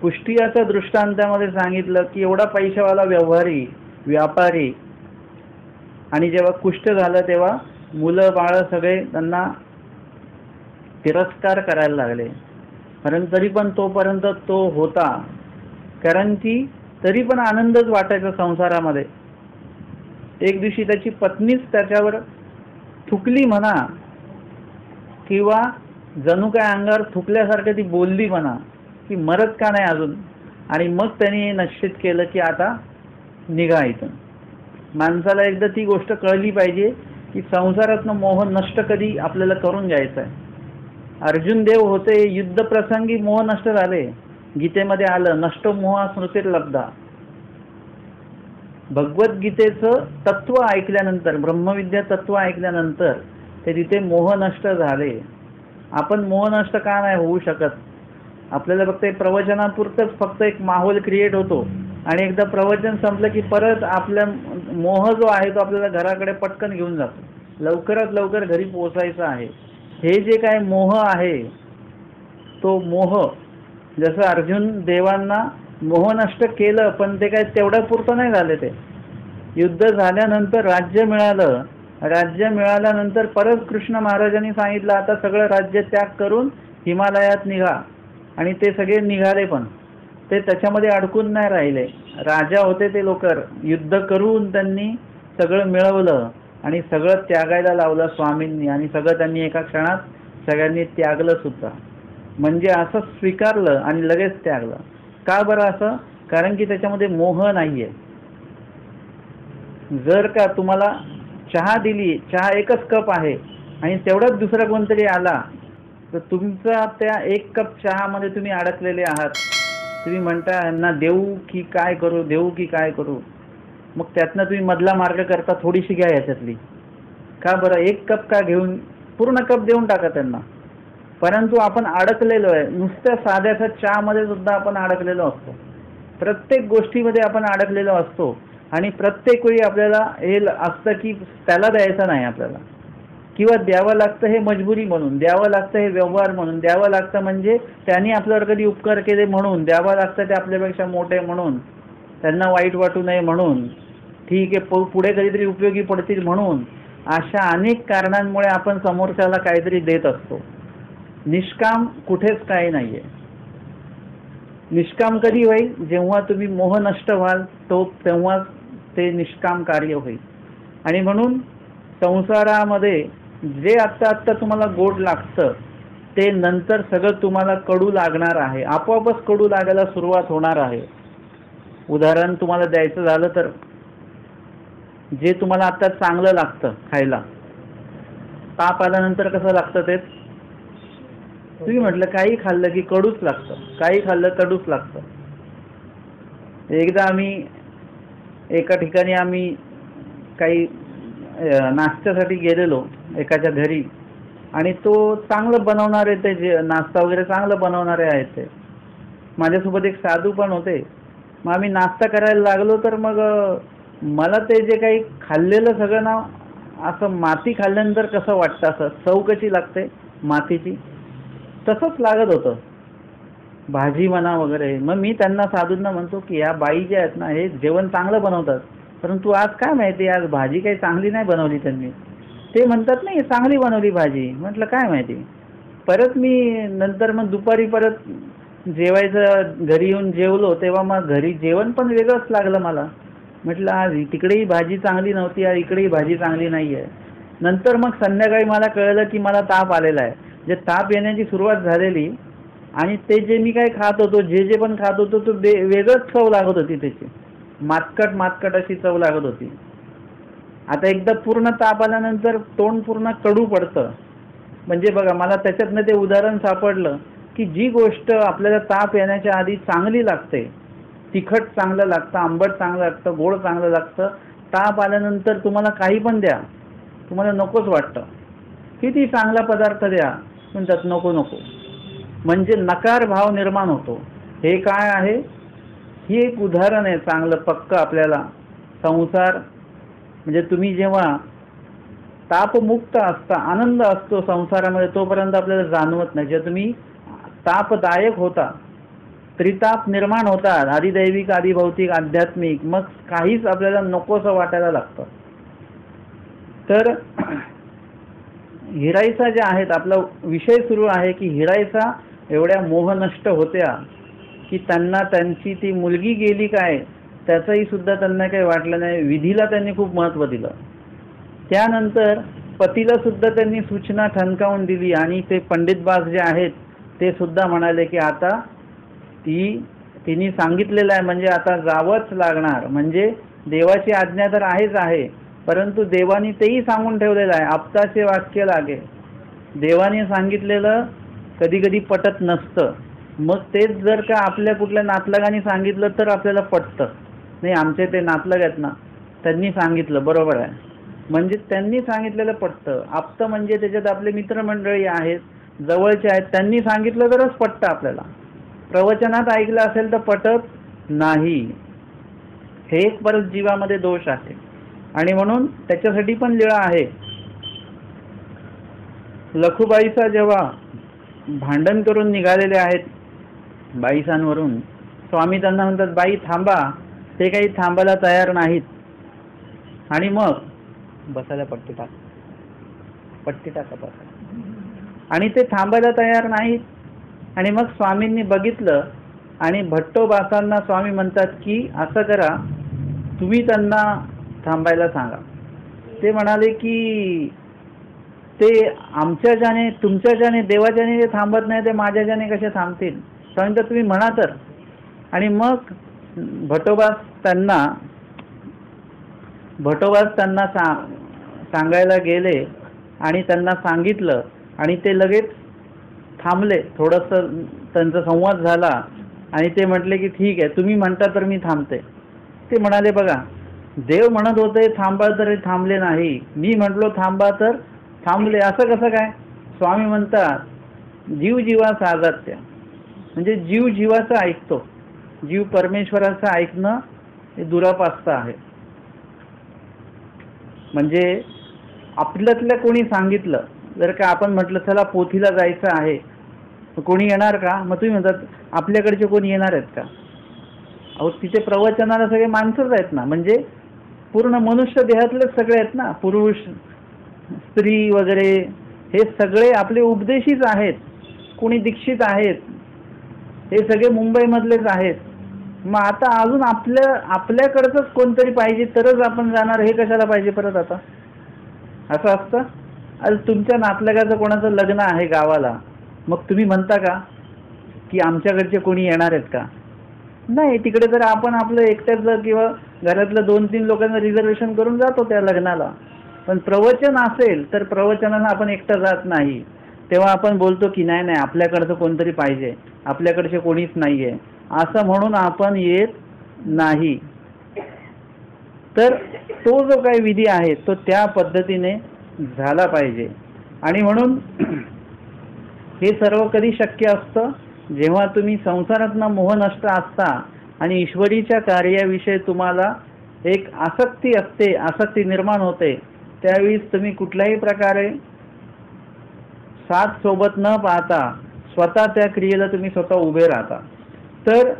S1: कुष्टियाच्या दृष्टांतामध्ये सांगितलं की एवढा पैशावाला व्यवहारी व्यापारी आणि जेव्हा कुष्ठ झालं तेव्हा मुलं बाळ सगळे त्यांना तिरस्कार करायला लागले. परंतु तरी पण तोपर्यंत तो होता, कारण की तरी पण आनंदच वाटायचा संसारामध्ये. एक दिवशी त्याची पत्नीच त्याच्यावर थुकली म्हणा किंवा जणू काय अंगावर थुकल्यासारखं ती बोलली म्हणा की मरत का नाही अजून. आणि मग त्यांनी निश्चित केलं की आता निघा इथून. माणसाला एकदा ती गोष्ट कळली पाहिजे की संसारातनं मोह नष्ट कधी आपल्याला करून घ्यायचा आहे. अर्जुन देव होते, युद्ध प्रसंगी मोह नष्ट झाले. गीतेमध्ये आलं, नष्ट मोह स्मृतीर लब्धा. भगवद्गीतेचं तत्व ऐकल्यानंतर, ब्रह्मविद्या तत्व ऐकल्यानंतर ते तिथे मोह नष्ट झाले. आपण मोह नष्ट का नाही होऊ शकत? आपल्याला फक्त एक प्रवचनापुरतंच फक्त एक माहोल क्रिएट होतो आणि एकदा प्रवचन संपलं की परत आपल्या मोह जो आहे तो आपल्याला घराकडे पटकन घेऊन जातो. लवकरात लवकर घरी पोहोचायचं आहे. हे जे काय मोह आहे तो मोह, जसं अर्जुन देवांना मोह नष्ट केलं पण ते काय तेवढ्या पुरतं नाही झाले. ते युद्ध झाल्यानंतर राज्य मिळालं. राज्य मिळाल्यानंतर परत कृष्ण महाराजांनी सांगितलं आता सगळं राज्य त्याग करून हिमालयात निघा. आणि ते सगळे निघाले पण ते त्याच्यामध्ये अडकून नाही राहिले. राजा होते ते लोक युद्ध करून त्यांनी सगळं मिळवलं आणि सगळं त्यागायला लावलं स्वामींनी. आणि सगळं त्यांनी एका क्षणात सगळ्यांनी त्यागलं सुद्धा. म्हणजे असं स्वीकारलं आणि लगेच त्यागलं. का बरं असं? कारण की त्याच्यामध्ये मोह नाहीये. जर का तुम्हाला चहा दिली, चहा एकच कप आहे आणि तेवढाच दुसरा कोणतरी आला तर तुमचा त्या एक कप चहामध्ये तुम्ही अडकलेले आहात. तुम्ही म्हणता यांना देऊ की काय करू, देऊ की काय करू. मग त्यातनं तुम्ही मधला मार्ग करता, थोडीशी घ्या याच्यातली. का बरं? 1 कप का घेऊन पूर्ण कप देऊन टाका त्यांना. परंतु आपण अडकलेलो आहे, नुसत्या साध्याच्या चहामध्ये सुद्धा आपण अडकलेलो असतो, प्रत्येक गोष्टीमध्ये आपण अडकलेलो असतो. आणि प्रत्येक वेळी आपल्याला हे असतं की त्याला द्यायचं नाही आपल्याला, किंवा द्यावं लागतं हे मजबुरी म्हणून, द्यावं लागतं हे व्यवहार म्हणून, द्यावं लागतं म्हणजे त्यांनी आपल्यावर कधी उपकार केले म्हणून, द्यावं लागतं ते आपल्यापेक्षा मोठे म्हणून, त्यांना वाईट वाटू नये म्हणून, ठीक आहे पुढे कधीतरी उपयोगी पडतील म्हणून. अशा अनेक कारणांमुळे आपण समोरच्याला काहीतरी देत असतो. निष्काम कुठेच काही नाहीये. निष्काम कधी होईल? जेव्हा तुम्ही मोह नष्ट व्हाल तेव्हा ते निष्काम कार्य होईल. आणि म्हणून संसारामध्ये जे आत्ता तुम्हाला गोड लागतं ते नंतर सगळं तुम्हाला कडू लागणार आहे, आपोआपच कडू लागायला सुरुवात होणार आहे. उदाहरण तुम्हाला द्यायचं झालं तर, जे तुम्हाला आता चांगलं लागतं खायला, ताप आल्यानंतर कसं लागतं ते? तुम्ही म्हटलं काही खाल्लं की कडूच लागतं, काही खाल्लं कडूच लागतं. एकदा एका ठिकाणी आम्ही काही नाश्त्यासाठी गेलेलो एकाच्या घरी, आणि तो चांगलं बनवणारे, ते जे नाश्ता वगैरे चांगलं बनवणारे आहेत ते, माझ्यासोबत एक साधू पण होते. मग आम्ही नाश्ता करायला लागलो तर मग मला ते जे काही खाल्लेलं सगळं ना, असं माती खाल्ल्यानंतर कसं वाटतं, असं चव कशी लागते मातीची, तसंच लागत होतं, भाजी म्हणा वगैरे. मग मी त्यांना साधूंना म्हणतो की या बाई ज्या आहेत ना, हे जेवण चांगलं बनवतात, परंतु आज काय माहिती आज भाजी काही चांगली नाही बनवली त्यांनी. ते म्हणतात नाही चांगली बनवली भाजी. म्हटलं काय माहिती. परत मी नंतर मग दुपारी परत जेवायचं घरी येऊन जेवलो, तेव्हा मग घरी जेवण पण वेगळंच लागलं मला. म्हटलं आज तिकडेही भाजी चांगली नव्हती, आज इकडेही भाजी चांगली नाही आहे. नंतर मग संध्याकाळी मला कळलं की मला ताप आलेला आहे. जे ताप येण्याची सुरुवात झालेली, आणि ते जे मी काय खात होतो, जे पण खात होतो, तो वेगळंच चव लागत होती, त्याची मातकट अशी चव लागत होती. आता एकदा पूर्ण ताप आल्यानंतर तोंड पूर्ण कडू पडतं. म्हणजे बघा, मला त्याच्यातनं ते उदाहरण सापडलं की जी गोष्ट आपल्याला ताप येण्याच्या आधी चांगली लागते, तिखट चांगलं लागतं, आंबट चांगलं लागतं, गोड चांगलं लागतं, ताप आल्यानंतर तुम्हाला काही पण द्या, तुम्हाला नकोच वाटतं. किती चांगला पदार्थ द्या, पण त्यात नको नको, म्हणजे नकार भाव निर्माण होतो. हे काय आहे? ही एक उदाहरण आहे चांगलं पक्क आपल्याला. संसार म्हणजे तुम्ही जेव्हा तापमुक्त असता, आनंद असतो संसारामध्ये, तोपर्यंत आपल्याला जाणवत नाही. जेव्हा तुम्ही तापदायक होता, त्रिताप निर्माण होतात, आदिदैविक, आदिभौतिक, आध्यात्मिक, मग काहीच आपल्याला नकोसं वाटायला लागतं. तर हिराईचा जे आहेत, आपला विषय सुरू आहे की हिराईचा एवढ्या मोह नष्ट होत्या की त्यांना त्यांची ती मुलगी गेली काय त्याचंही सुद्धा त्यांना काही वाटलं नाही. विधीला त्यांनी खूप महत्त्व दिलं. त्यानंतर पतीला सुद्धा त्यांनी सूचना ठणकावून दिली, आणि ते पंडितबाज जे आहेत ते सुद्धा म्हणाले की आता तिने सांगितलेलं आहे म्हणजे आता जावंच लागणार. म्हणजे देवाची आज्ञा तर आहेच आहे, परंतु देवाने तेही सांगून ठेवलेलं आहे, आप्ताचे वाक्य लागे. देवाने सांगितलेलं कधी कधी पटत नसतं. मग तेच जर का आपल्या कुठल्या नातलगाने सांगितलं तर आपल्याला पटतं. नाही, आमचे ते नातलग आहेत ना, त्यांनी सांगितलं बरोबर आहे, म्हणजे त्यांनी सांगितलेलं पटतं. आप्त म्हणजे त्याच्यात आपले मित्रमंडळी आहेत, जवळचे आहेत, त्यांनी सांगितलं तरच पटतं आपल्याला. प्रवचनात ऐकलं असेल तर पटत नाही. हे एक परत जीवामध्ये दोष आहे, आणि म्हणून त्याच्यासाठी पण लीळा आहे. लखुबाईचा जेव्हा भांडण करून निघालेले आहेत बाईसांवरून, स्वामी त्यांना म्हणतात बाई थांबा. ते काही थांबायला तयार नाहीत. आणि मग बसायला पट्टी टाका बसा. आणि ते थांबायला तयार नाहीत. आणि मग स्वामींनी बघितलं, आणि भट्टोबासांना स्वामी म्हणतात की असं करा, तुम्ही त्यांना थांबायला सांगा. ते म्हणाले की ते आमच्याच्याने, तुमच्याच्याने, देवाच्याने ते थांबत नाही, ते माझ्याच्याने कसे थांबतील. स्वामी तुम्ही म्हणा तर. आणि मग भट्टोबास त्यांना सांगायला गेले, आणि त्यांना सांगितलं, आणि ते लगेच थांबले. थोडंसं त्यांचा संवाद झाला, आणि ते म्हटले की ठीक आहे, तुम्ही म्हणता तर मी थांबते. ते म्हणाले बघा, देव म्हणत होते थांबा तरी थांबले नाही, मी म्हटलो थांबा तर थांबले. असं कसं काय? स्वामी म्हणतात जीव जीवा साधत्य, म्हणजे जीव जीवाचं ऐकतो, जीव परमेश्वराचं ऐकणं हे दुरापास्त आहे. म्हणजे आपल्यातल्या कोणी सांगितलं, जर का आपण म्हटलं चला पोथीला जायचं आहे, कोणी येणार का? मग तुम्ही म्हणतात आपल्याकडचे कोणी येणार आहेत का? अहो तिथे प्रवचनाला सगळे माणसंच आहेत ना, म्हणजे पूर्ण मनुष्य देहातलेच सगळे आहेत ना, पुरुष स्त्री वगैरे हे सगळे आपले उपदेशीच आहेत. कोणी दीक्षित आहेत, हे सगळे मुंबईमधलेच आहेत. मग आता अजून आपल्याकडचंच कोणतरी पाहिजे तरच आपण जाणार, हे कशाला पाहिजे परत आता? असं असतं. आज तुमच्या नातलगाचं कोणाचं लग्न आहे गावाला, मग तुम्ही म्हणता का की आमच्याकडचे कोणी येणार आहेत का? नाही. तिकडे तर आपण आपलं एकट्याचं किंवा घरातलं 2-3 लोकांना रिझर्वेशन करून जातो त्या लग्नाला. पण प्रवचन असेल तर प्रवचनाला आपण एकटा जात नाही. तेव्हा आपण बोलतो की नाही नाही आपल्याकडचं कोणतरी पाहिजे, आपल्याकडचे कोणीच नाहीये, असं म्हणून आपण येत नाही. तर तो जो काही विधी आहे तो त्या पद्धतीने झाला पाहिजे. आणि म्हणून हे सर्व कधी शक्य असतं? जेव्हा तुम्ही संसारातनं मोहनष्ट असता आणि ईश्वरीच्या कार्याविषयी तुम्हाला एक आसक्ती असते, आसक्ती निर्माण होते, त्यावेळीच तुम्ही कुठल्याही प्रकारे साथ सोबत न पाहता स्वतः त्या क्रियेला तुम्ही स्वतः उभे राहता. तर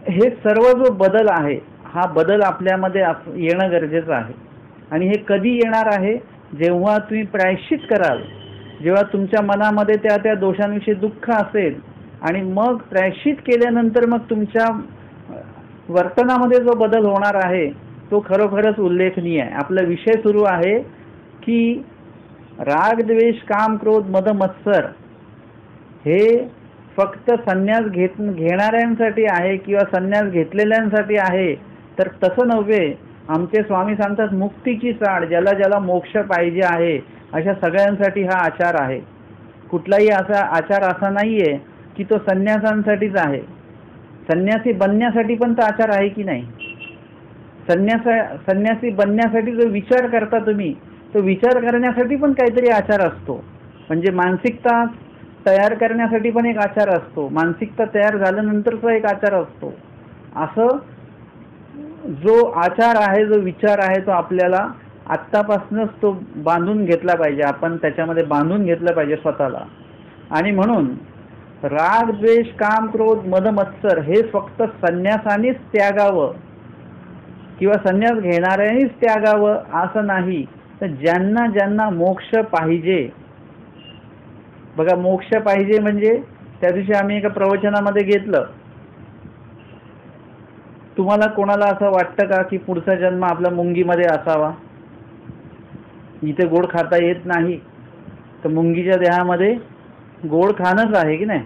S1: हे सर्व जो बदल आहे, हा बदल आपल्यामध्ये येणं गरजेचं आहे. आणि हे कधी येणार आहे? जेव्हा तुम्ही प्रायश्चित कराल, जेव्हा तुमच्या मनामध्ये त्या दोषांविषयी दुःख असेल, आणि मग प्रायश्चित केल्यानंतर मग तुमच्या वर्तनामध्ये जो बदल होणार आहे तो खरोखरच उल्लेखनीय आहे. आपला विषय सुरू आहे की राग द्वेष काम क्रोध मद मत्सर हे फक्त संन्यास घेणाऱ्यांसाठी आहे किंवा संन्यास घेतलेल्यांसाठी आहे, तर तसं नव्हे. आमचे स्वामी सांगतात मुक्तीची चाड, ज्याला ज्याला मोक्ष पाहिजे आहे अशा सगळ्यांसाठी हा आचार आहे. कुठलाही असा आचार असा नाहीये की तो संन्यासांसाठीच आहे. संन्यासी बनण्यासाठी पण तो आचार आहे की नाही? संन्यासी बनण्यासाठी जो विचार करता तुम्ही, तो विचार करण्यासाठी पण काहीतरी आचार असतो. म्हणजे मानसिकता तयार करण्यासाठी पण एक आचार असतो, मानसिकता तयार झाल्यानंतरचा एक आचार असतो. असं जो आचार आहे, जो विचार आहे, तो आपल्याला आत्तापासूनच तो बांधून घेतला पाहिजे. आपण त्याच्यामध्ये बांधून घेतलं पाहिजे स्वतःला. आणि म्हणून राग द्वेष काम क्रोध मद मत्सर हे फक्त संन्यासानीच त्यागावं किंवा संन्यास घेणाऱ्यांनीच त्यागावं असं नाही, तर ज्यांना ज्यांना मोक्ष पाहिजे. बघा, मोक्ष पाहिजे म्हणजे त्या दिवशी आम्ही एका प्रवचनामध्ये घेतलं, तुम्हाला कोणाला असं वाटतं का की पुढचा जन्म आपला मुंगीमध्ये असावा? इथे गोड खाता येत नाही तर मुंगीच्या देहामध्ये गोड खाणंच आहे की नाही?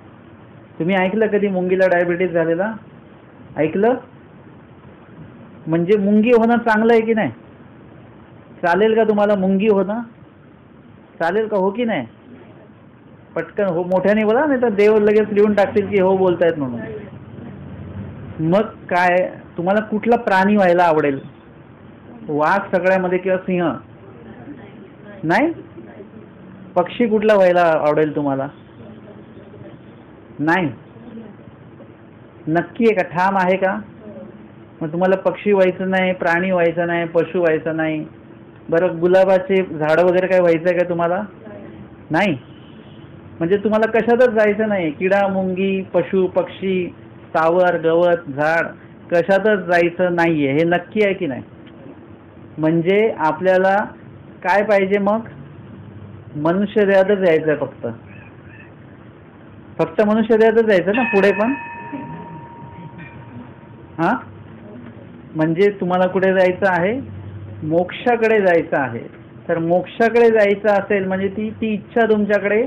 S1: तुम्ही ऐकलं कधी मुंगीला डायबिटीज झालेला? ऐकलं? म्हणजे मुंगी होणं चांगलं आहे की नाही? चालेल का तुम्हाला मुंगी होणं? चालेल का? हो की नाही? पटकन हो मोठ्याने बोला, नाही तर देव लगेच लिहून टाकतील की हो बोलतायत म्हणून. मग काय, तुम्हाला कुठला प्राणी व्हायला आवडेल? वाघ सगळ्यामध्ये किंवा सिंह? नाही. पक्षी कुठला व्हायला आवडेल तुम्हाला? नाही. नक्की आहे का? ठाम आहे का? मग तुम्हाला पक्षी व्हायचं नाही, प्राणी व्हायचं नाही, पशु व्हायचं नाही. बरं, गुलाबाचे झाड वगैरे काय व्हायचं आहे का तुम्हाला? नाही. म्हणजे तुम्हाला कशातच जायचं नाही. किडा मुंगी पशु पक्षी सावर गवत झाड कशातच जायचं नाहीये, हे नक्की आहे की नाही? म्हणजे आपल्याला काय पाहिजे मग? मनुष्य देहातच जायचं. फक्त मनुष्य देहातच जायचं ना, पुढे पण? हा, म्हणजे तुम्हाला कुठे जायचं आहे? मोक्षाकडे जायचं आहे. तर मोक्षाकडे जायचं असेल म्हणजे ती इच्छा तुमच्याकडे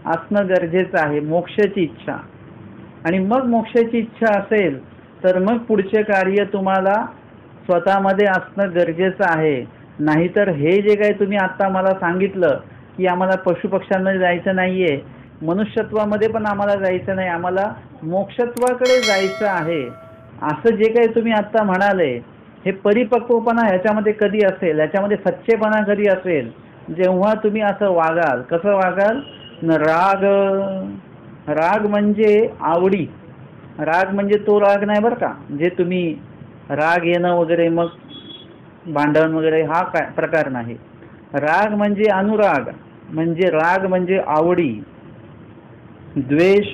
S1: असणं गरजेचं आहे, मोक्षाची इच्छा. आणि मग मोक्षाची इच्छा असेल तर मग पुढचे कार्य तुम्हाला स्वतःमध्ये असणं गरजेचं आहे. नाहीतर हे जे काही तुम्ही आता मला सांगितलं की आम्हाला पशुपक्ष्यांमध्ये जायचं नाहीये, मनुष्यत्वामध्ये पण आम्हाला जायचं नाही, आम्हाला मोक्षत्वाकडे जायचं आहे, असं जे काही तुम्ही आता म्हणाले, हे परिपक्वपणा ह्याच्यामध्ये कधी असेल, ह्याच्यामध्ये सच्चेपणा कधी असेल, जेव्हा तुम्ही असं वागाल. कसं वागाल? राग, राग म्हणजे आवडी. राग म्हणजे तो राग नाही बरं का, जे तुम्ही राग येणं वगैरे मग भांडण वगैरे हा काय प्रकार नाही. राग म्हणजे अनुराग, म्हणजे राग म्हणजे आवडी. द्वेष,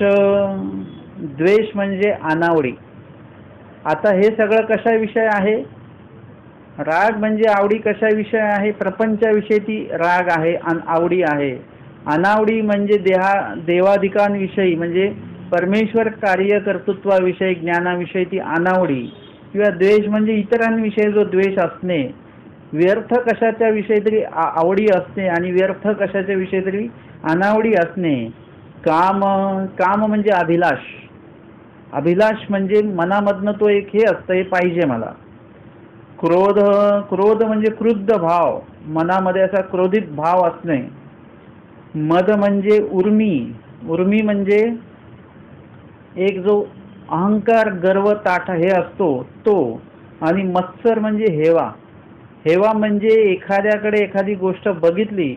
S1: द्वेष म्हणजे अनावडी. आता हे सगळं कशाविषयी आहे? राग म्हणजे आवडी कशाविषयी आहे? प्रपंचाविषयी ती राग आहे, आवडी आहे. अनावडी म्हणजे देवाधिकांविषयी, म्हणजे परमेश्वर कार्य कर्तृत्वाविषयी, ज्ञानाविषयी ती अनावडी. किंवा द्वेष म्हणजे इतरांविषयी जो द्वेष असणे, व्यर्थ कशाच्या विषयी तरी आवडी असणे आणि व्यर्थ कशाच्या विषयी तरी अनावडी असणे. काम, काम म्हणजे अभिलाष. अभिलाष म्हणजे मनामधनं तो एक हे असतं, हे पाहिजे मला. क्रोध, क्रोध म्हणजे क्रुद्ध भाव, मनामध्ये असा क्रोधित भाव असणे. मद म्हणजे उर्मी, उर्मी म्हणजे एक जो अहंकार, गर्व, ताठा हे असतो तो. आणि मत्सर म्हणजे हेवा. हेवा म्हणजे एखाद्याकडे एखादी गोष्ट बघितली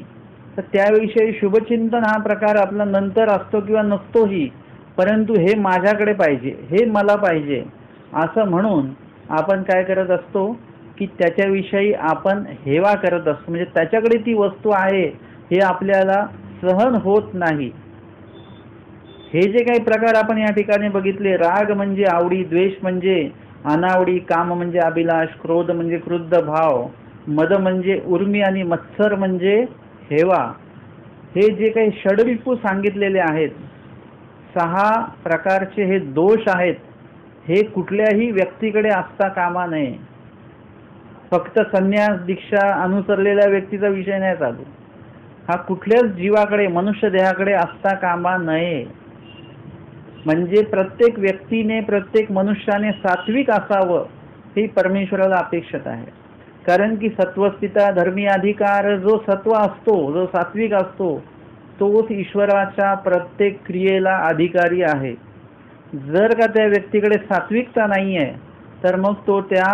S1: तर त्याविषयी शुभचिंतन हा प्रकार आपला नंतर असतो किंवा नसतोही, परंतु हे माझ्याकडे पाहिजे, हे मला पाहिजे असं म्हणून आपण काय करत असतो की त्याच्याविषयी आपण हेवा करत असतो. म्हणजे त्याच्याकडे ती वस्तू आहे हे आपल्याला सहन होत नाही. हे जे काही प्रकार आपण या ठिकाणी बघितले, राग म्हणजे आवडी, द्वेष म्हणजे अनावडी, काम म्हणजे अभिलाष, क्रोध म्हणजे क्रुद्ध भाव, मद म्हणजे उर्मी आणि मत्सर म्हणजे हेवा, हे जे काही षडरिपू सांगितलेले आहेत, 6 प्रकारचे हे दोष आहेत, हे कुठल्याही व्यक्तीकडे असता कामा नये. फक्त संन्यास दीक्षा अनुसरलेल्या व्यक्तीचा विषय नाही चालू, हा कुठल्याच जीवाकडे, मनुष्य देहाकडे असता कामा नये. म्हणजे प्रत्येक व्यक्तीने, प्रत्येक मनुष्याने सात्विक असावं ही परमेश्वराला अपेक्षित आहे. कारण की सत्वस्थिता धर्मी अधिकार, जो सत्व असतो, जो सात्विक असतो, तोच ईश्वराच्या प्रत्येक क्रियेला अधिकारी आहे. जर का त्या व्यक्तीकडे सात्विकता नाही आहे तर मग तो त्या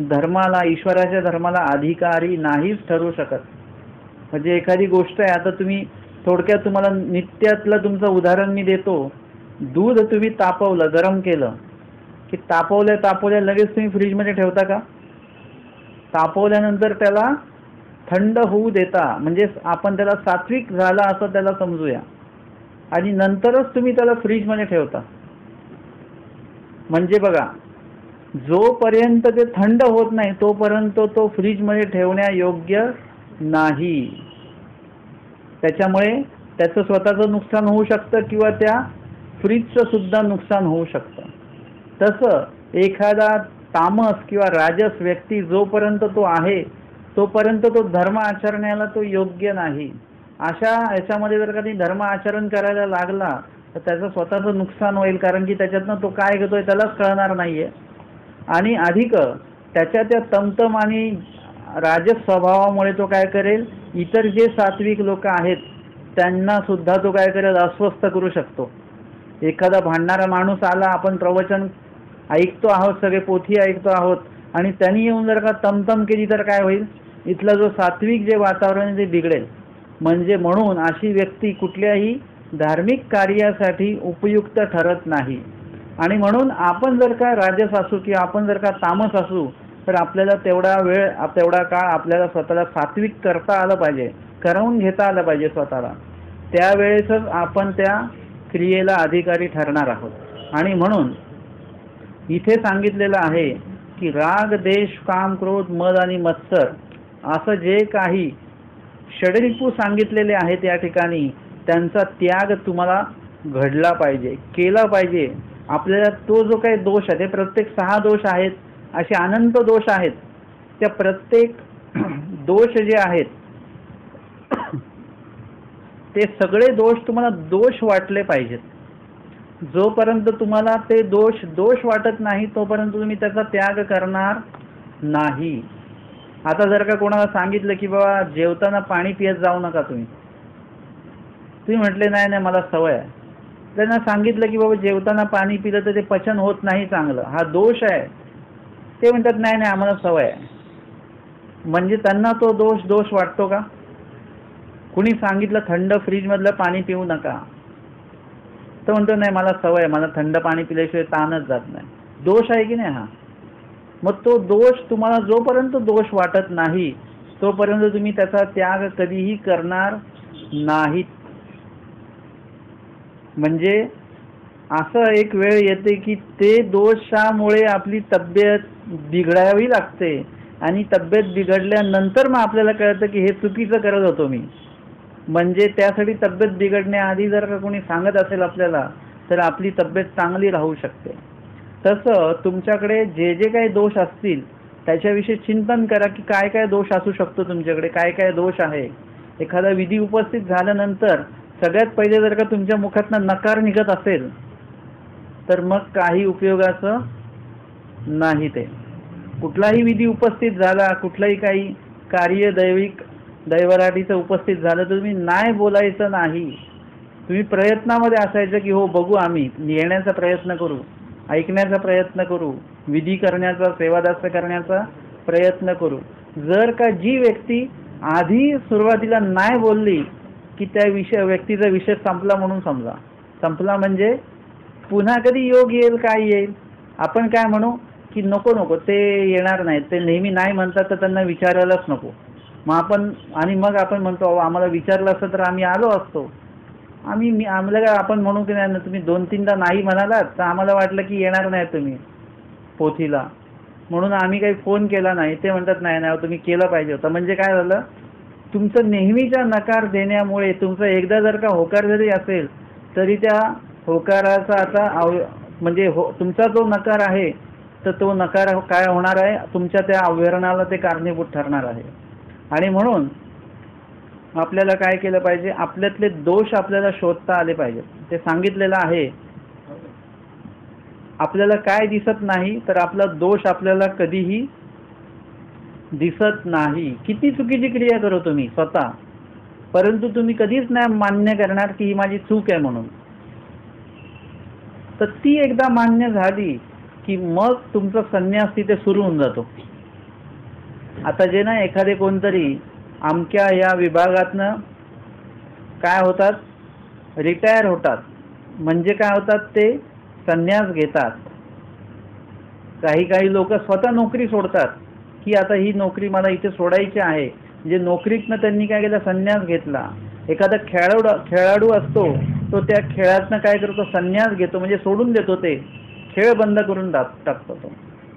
S1: धर्माला, ईश्वराच्या धर्माला अधिकारी नाहीच ठरू शकत. म्हणजे एखादी गोष्ट आहे, आता तुम्ही थोडक्यात तुम्हाला नित्यातलं तुमचं उदाहरण मी देतो. दूध तुम्ही तापवलं, गरम केलं की तापवल्या लगेच तुम्ही फ्रीजमध्ये ठेवता का? तापवल्यानंतर त्याला थंड होऊ देता, म्हणजे आपण त्याला सात्विक झाला असं त्याला समजूया, आणि नंतरच तुम्ही त्याला फ्रीजमध्ये ठेवता. म्हणजे बघा, जोपर्यंत ते थंड होत नाही तोपर्यंत तो फ्रीजमध्ये ठेवण्या योग्य नाही. त्याच्यामुळे त्याचं स्वतःचं नुकसान होऊ शकतं किंवा त्या फ्रीजचं सुद्धा नुकसान होऊ शकतं. तसं एखादा तामस किंवा राजस व्यक्ती जोपर्यंत तो आहे तोपर्यंत तो धर्म आचरण्याला तो योग्य नाही. अशा याच्यामध्ये जर का ती धर्म आचरण करायला लागला तर त्याचं स्वतःचं नुकसान होईल, कारण की त्याच्यातनं तो काय घेतोय त्यालाच कळणार नाहीये. आणि अधिक त्याच्या त्या तमतम आणि राजस स्वभावामुळे तो काय करेल, इतर जे सात्विक लोक आहेत त्यांना सुद्धा तो काय करेल, अस्वस्थ करू शकतो. एखादा भांडणारा माणूस आला, आपण प्रवचन ऐकतो आहोत, सगळे पोथी ऐकतो आहोत, आणि त्यांनी येऊन जर का तमतम केली तर काय होईल, इथलं जो सात्विक जे वातावरण आहे ते बिघडेल. म्हणजे म्हणून अशी व्यक्ती कुठल्याही धार्मिक कार्यासाठी उपयुक्त ठरत नाही. आणि म्हणून आपण जर का राजस असू किंवा आपण जर का तामस असू तर आपल्याला तेवढा वेळ, तेवढा काळ आपल्याला स्वतःला सात्विक करता आलं पाहिजे, करवून घेता आलं पाहिजे स्वतःला. त्यावेळेसच आपण त्या क्रियेला अधिकारी ठरणार आहोत. आणि म्हणून इथे सांगितलेलं आहे की राग, देश, काम, क्रोध, मद आणि मत्सर असं जे काही षडरिपू सांगितलेले आहेत या ठिकाणी, त्यांचा त्याग तुम्हाला घडला पाहिजे, केला पाहिजे. आपल्याला तो जो काही दोष आहे, ते प्रत्येक 6 दोष आहेत, असे अनंत दोष आहेत. त्या प्रत्येक दोष जे आहेत ते सगळे दोष तुम्हाला दोष वाटले पाहिजेत. जोपर्यंत तुम्हाला ते दोष वाटत नाही तोपर्यंत तुम्ही त्याचा त्याग करणार नाही. आता जर का कोणाला सांगितलं की बाबा जेवताना पाणी पियत जाऊ नका, तुम्ही म्हटले नाही नाही मला सवय आहे, त्यांना सांगितलं की बाबा जेवताना पाणी पिलं तर ते पचन होत नाही चांगलं, हा दोष आहे. ते म्हणतात नाही नाही आम्हाला सवय आहे. म्हणजे त्यांना तो दोष वाटतो का? कुणी सांगितलं थंड फ्रीजमधलं पाणी पिऊ नका, तो म्हणतो नाही मला सवय आहे, मला थंड पाणी पिल्याशिवाय ताणच जात नाही. दोष आहे की नाही हा? मग तो दोष तुम्हाला जोपर्यंत दोष वाटत नाही तोपर्यंत तुम्ही त्याचा त्याग कधीही करणार नाहीत. म्हणजे असं एक वेळ येते की ते दोषामुळे आपली तब्येत बिघडावी लागते आणि तब्येत बिघडल्यानंतर मग आपल्याला कळतं की हे चुकीचं करत होतो मी. म्हणजे त्यासाठी तब्येत बिघडण्याआधी जर का कोणी सांगत असेल आपल्याला तर आपली तब्येत चांगली राहू शकते. तसं तुमच्याकडे जे जे काही दोष असतील त्याच्याविषयी चिंतन करा की काय काय दोष असू शकतो तुमच्याकडे, काय काय दोष आहे. एखादा विधी उपस्थित झाल्यानंतर सगळ्यात पहिले जर का तुमच्या मुखातनं नकार निघत असेल तर मग काही उपयोगाचं नाही. ते कुठलाही विधी उपस्थित झाला, कुठलंही काही कार्य दैवराटीचं उपस्थित झालं तर तुम्ही नाही बोलायचं नाही. तुम्ही प्रयत्नामध्ये असायचं की हो बघू, आम्ही येण्याचा प्रयत्न करू, ऐकण्याचा प्रयत्न करू, विधी करण्याचा, सेवादास करण्याचा प्रयत्न करू. जर का जी व्यक्ती आधी सुरुवातीला नाही बोलली की त्या व्यक्तीचा विषय संपला म्हणून समजा. संपला म्हणजे पुन्हा कधी योग येईल, काय येईल, आपण काय म्हणू की नको ते येणार नाहीत, ते नेहमी नाही म्हणतात तर त्यांना विचारायलाच नको. मग आपण म्हणतो आम्हाला विचारलं असतं तर आम्ही आलो असतो. आम्हाला आपण म्हणू की नाही, तुम्ही 2-3दा नाही म्हणालात तर आम्हाला वाटलं की येणार नाही तुम्ही पोथीला, म्हणून आम्ही काही फोन केला नाही. ते म्हणतात नाही तुम्ही केलं पाहिजे होतं. म्हणजे काय झालं, तुमचं नेहमीच्या नकार देण्यामुळे तुमचं एकदा जर का होकार जरी असेल तरी त्या होकाराचा आता म्हणजे तुमचा जो नकार आहे तर तो नकार काय होणार आहे, तुमच्या त्या अवहेलनाला ते कारणीभूत ठरणार आहे. आणि म्हणून आपल्याला काय केलं पाहिजे, आपल्यातले दोष आपल्याला शोधता आले पाहिजेत. ते सांगितलेलं आहे. आपल्याला काय दिसत नाही तर आपला दोष आपल्याला कधीही दिसत नाही. किती चुकीची क्रिया करो तुम्ही स्वतः, परंतु तुम्ही कधीच नाही मान्य करणार की ही माझी चूक आहे म्हणून. तर ती एकदा मान्य झाली की मग तुमचा संन्यास तिथे सुरू होऊन जातो. आता जे ना एखादे कोणतरी अमक्या या विभागातनं काय होतात, रिटायर होतात. म्हणजे काय होतात, ते संन्यास घेतात. काही लोक स्वतः नोकरी सोडतात की आता ही नोकरी मला इथे सोडायची आहे. म्हणजे नोकरीतनं त्यांनी काय केलं, संन्यास घेतला. एखादा खेळाडू असतो तो त्या खेळातनं काय करतो, संन्यास घेतो, म्हणजे सोडून देतो, ते खेळ बंद करून टाकतो तो.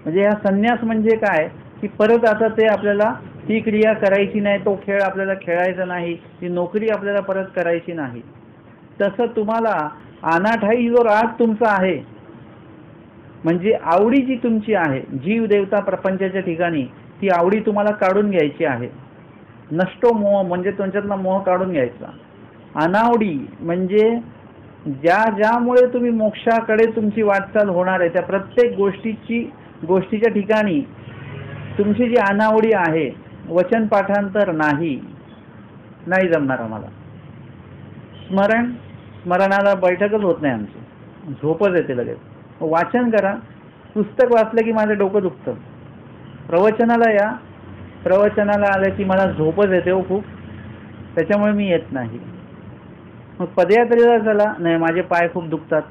S1: म्हणजे हा संन्यास म्हणजे काय की परत आता ते आपल्याला ती क्रिया करायची नाही, तो खेळ आपल्याला खेळायचा नाही, ती नोकरी आपल्याला परत करायची नाही. तसं तुम्हाला अनाठाई जो राग तुमचा आहे, म्हणजे आवडी जी तुमची आहे, जीव देवता प्रपंचाच्या ठिकाणी ती आवडी तुम्हाला काढून घ्यायची आहे. नष्टो मोह म्हणजे तुमच्यातला मोह काढून घ्यायचा. अनावडी म्हणजे ज्यामुळे तुम्ही मोक्षाकडे तुमची वाटचाल होणार आहे त्या प्रत्येक गोष्टीच्या ठिकाणी तुमची जी अनावडी आहे, वचन पाठांतर नाही जमणार आम्हाला. स्मरणाला बैठकच होत नाही आमची, झोपच येते लगेच. वाचन करा, पुस्तक वाचलं की माझं डोकं दुखतं. प्रवचनाला आलं की मला झोपच येते हो खूप, त्याच्यामुळे मी येत नाही. मग पदयात्रेला चला, नाही माझे पाय खूप दुखतात.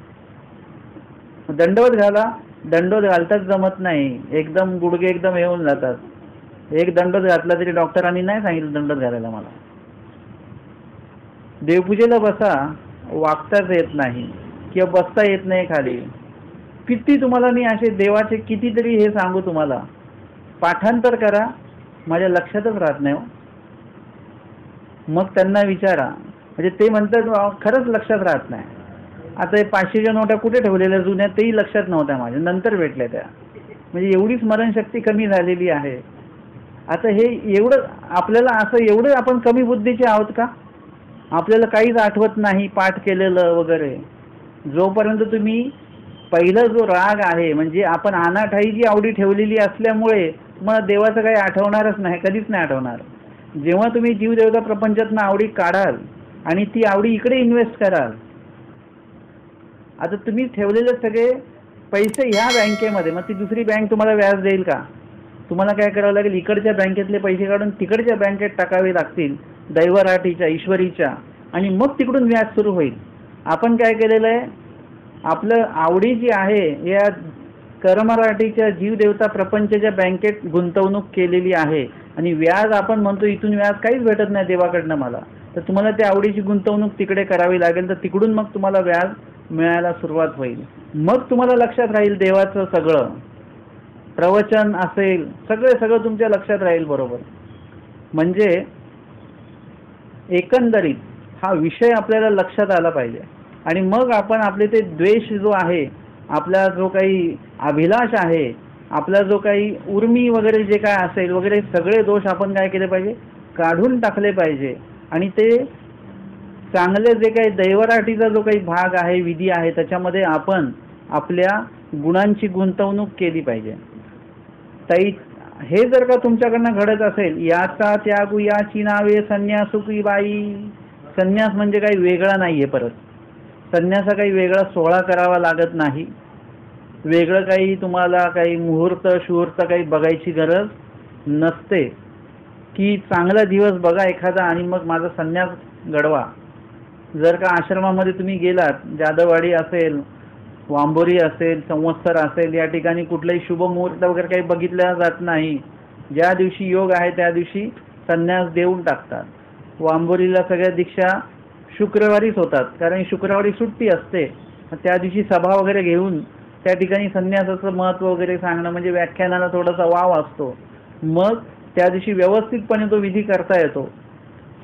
S1: दंडवत घालताच जमत नाही, एकदम गुडघे एकदम येऊन जातात. एक दंडवत घातला तरी डॉक्टरांनी नाही सांगितलं दंडवत घालायला मला. देवपूजेला बसा, वागताच येत नाही किंवा बसता येत नाही खाली. किती तुम्हाला मी असे देवाचे कितीतरी हे सांगू तुम्हाला, पाठांतर करा, माझ्या लक्षातच राहत नाही. मग त्यांना विचारा, म्हणजे ते म्हणतात खरंच लक्षात राहत नाही. आता हे 500च्या नोटा कुठे ठेवलेल्या जुन्या तेही लक्षात नव्हत्या माझ्या, नंतर भेटल्या त्या. म्हणजे एवढी स्मरणशक्ती कमी झालेली आहे. आता हे एवढं आपल्याला असं एवढं आपण कमी बुद्धीचे आहोत का? आपल्याला काहीच आठवत नाही पाठ केलेलं वगैरे. जोपर्यंत तुम्ही पहिला जो राग आहे, म्हणजे आपण अनाठाई जी आवडी ठेवलेली असल्यामुळे मग देवाचं काही आठवणारच नाही, कधीच नाही आठवणार. जेव्हा तुम्ही जीवदेवता प्रपंचातनं आवडी काढाल आणि ती आवडी इकडे इन्व्हेस्ट कराल, आता तुम्ही ठेवलेले सगळे पैसे ह्या बँकेमध्ये, मग ती दुसरी बँक तुम्हाला व्याज देईल का? तुम्हाला काय करावं लागेल, इकडच्या बँकेतले पैसे काढून तिकडच्या बँकेत टाकावे लागतील, दैवराटीच्या, ईश्वरीच्या, आणि मग तिकडून व्याज सुरू होईल. आपण काय केलेलं आहे, आपलं आवडी जी आहे या कर्मराटीच्या जीवदेवता प्रपंचच्या बँकेत गुंतवणूक केलेली आहे, आणि व्याज आपण म्हणतो इथून व्याज काहीच भेटत नाही देवाकडनं मला, तर तुम्हाला त्या आवडीची गुंतवणूक तिकडे करावी लागेल, तर तिकडून मग तुम्हाला व्याज मिळायला सुरुवात होईल. मग तुम्हाला लक्षात राहील देवाचं सगळं प्रवचन असेल, सगळं तुमच्या लक्षात राहील बरोबर. म्हणजे एकंदरीत हा विषय आपल्याला लक्षात आला पाहिजे, आणि मग आपण आपले ते द्वेष जो आहे, आपला जो काही अभिलाष आहे, आपला जो काही उर्मी वगैरे जे काय असेल वगैरे, सगळे दोष आपण काय केले पाहिजे, काढून टाकले पाहिजे. आणि ते चांगले जे काही दैवराटीचा जो काही भाग आहे, विधी आहे, त्याच्यामध्ये आपण आपल्या गुणांची गुंतवणूक केली पाहिजे. ताई, हे जर का तुमच्याकडनं घडत असेल, याचा त्यागू याची नावे संन्यासुकी बाई. संन्यास म्हणजे काही वेगळा नाहीये, परत संन्यासा काही वेगळा सोहळा करावा लागत नाही, वेगळं काही तुम्हाला काही मुहूर्त शुहूर्त काही बघायची गरज नसते, की चांगला दिवस बघा एखादा आणि मग माझा संन्यास घडवा. जर का आश्रमामध्ये तुम्ही गेलात, जादवाडी असेल, वांबोरी असेल, संवत्सर असेल, या ठिकाणी कुठलाही शुभ मुहूर्त वगैरे काही बघितला जात नाही. ज्या दिवशी योग आहे त्या दिवशी संन्यास देऊन टाकतात. वांबोरीला सगळ्या दीक्षा शुक्रवारीच होतात, कारण शुक्रवारी सुट्टी असते. त्या दिवशी सभा वगैरे घेऊन त्या ठिकाणी संन्यासाचं महत्त्व वगैरे सांगणं, म्हणजे व्याख्यानाला थोडासा वाव असतो. मग त्या दिवशी व्यवस्थितपणे तो विधी करता येतो.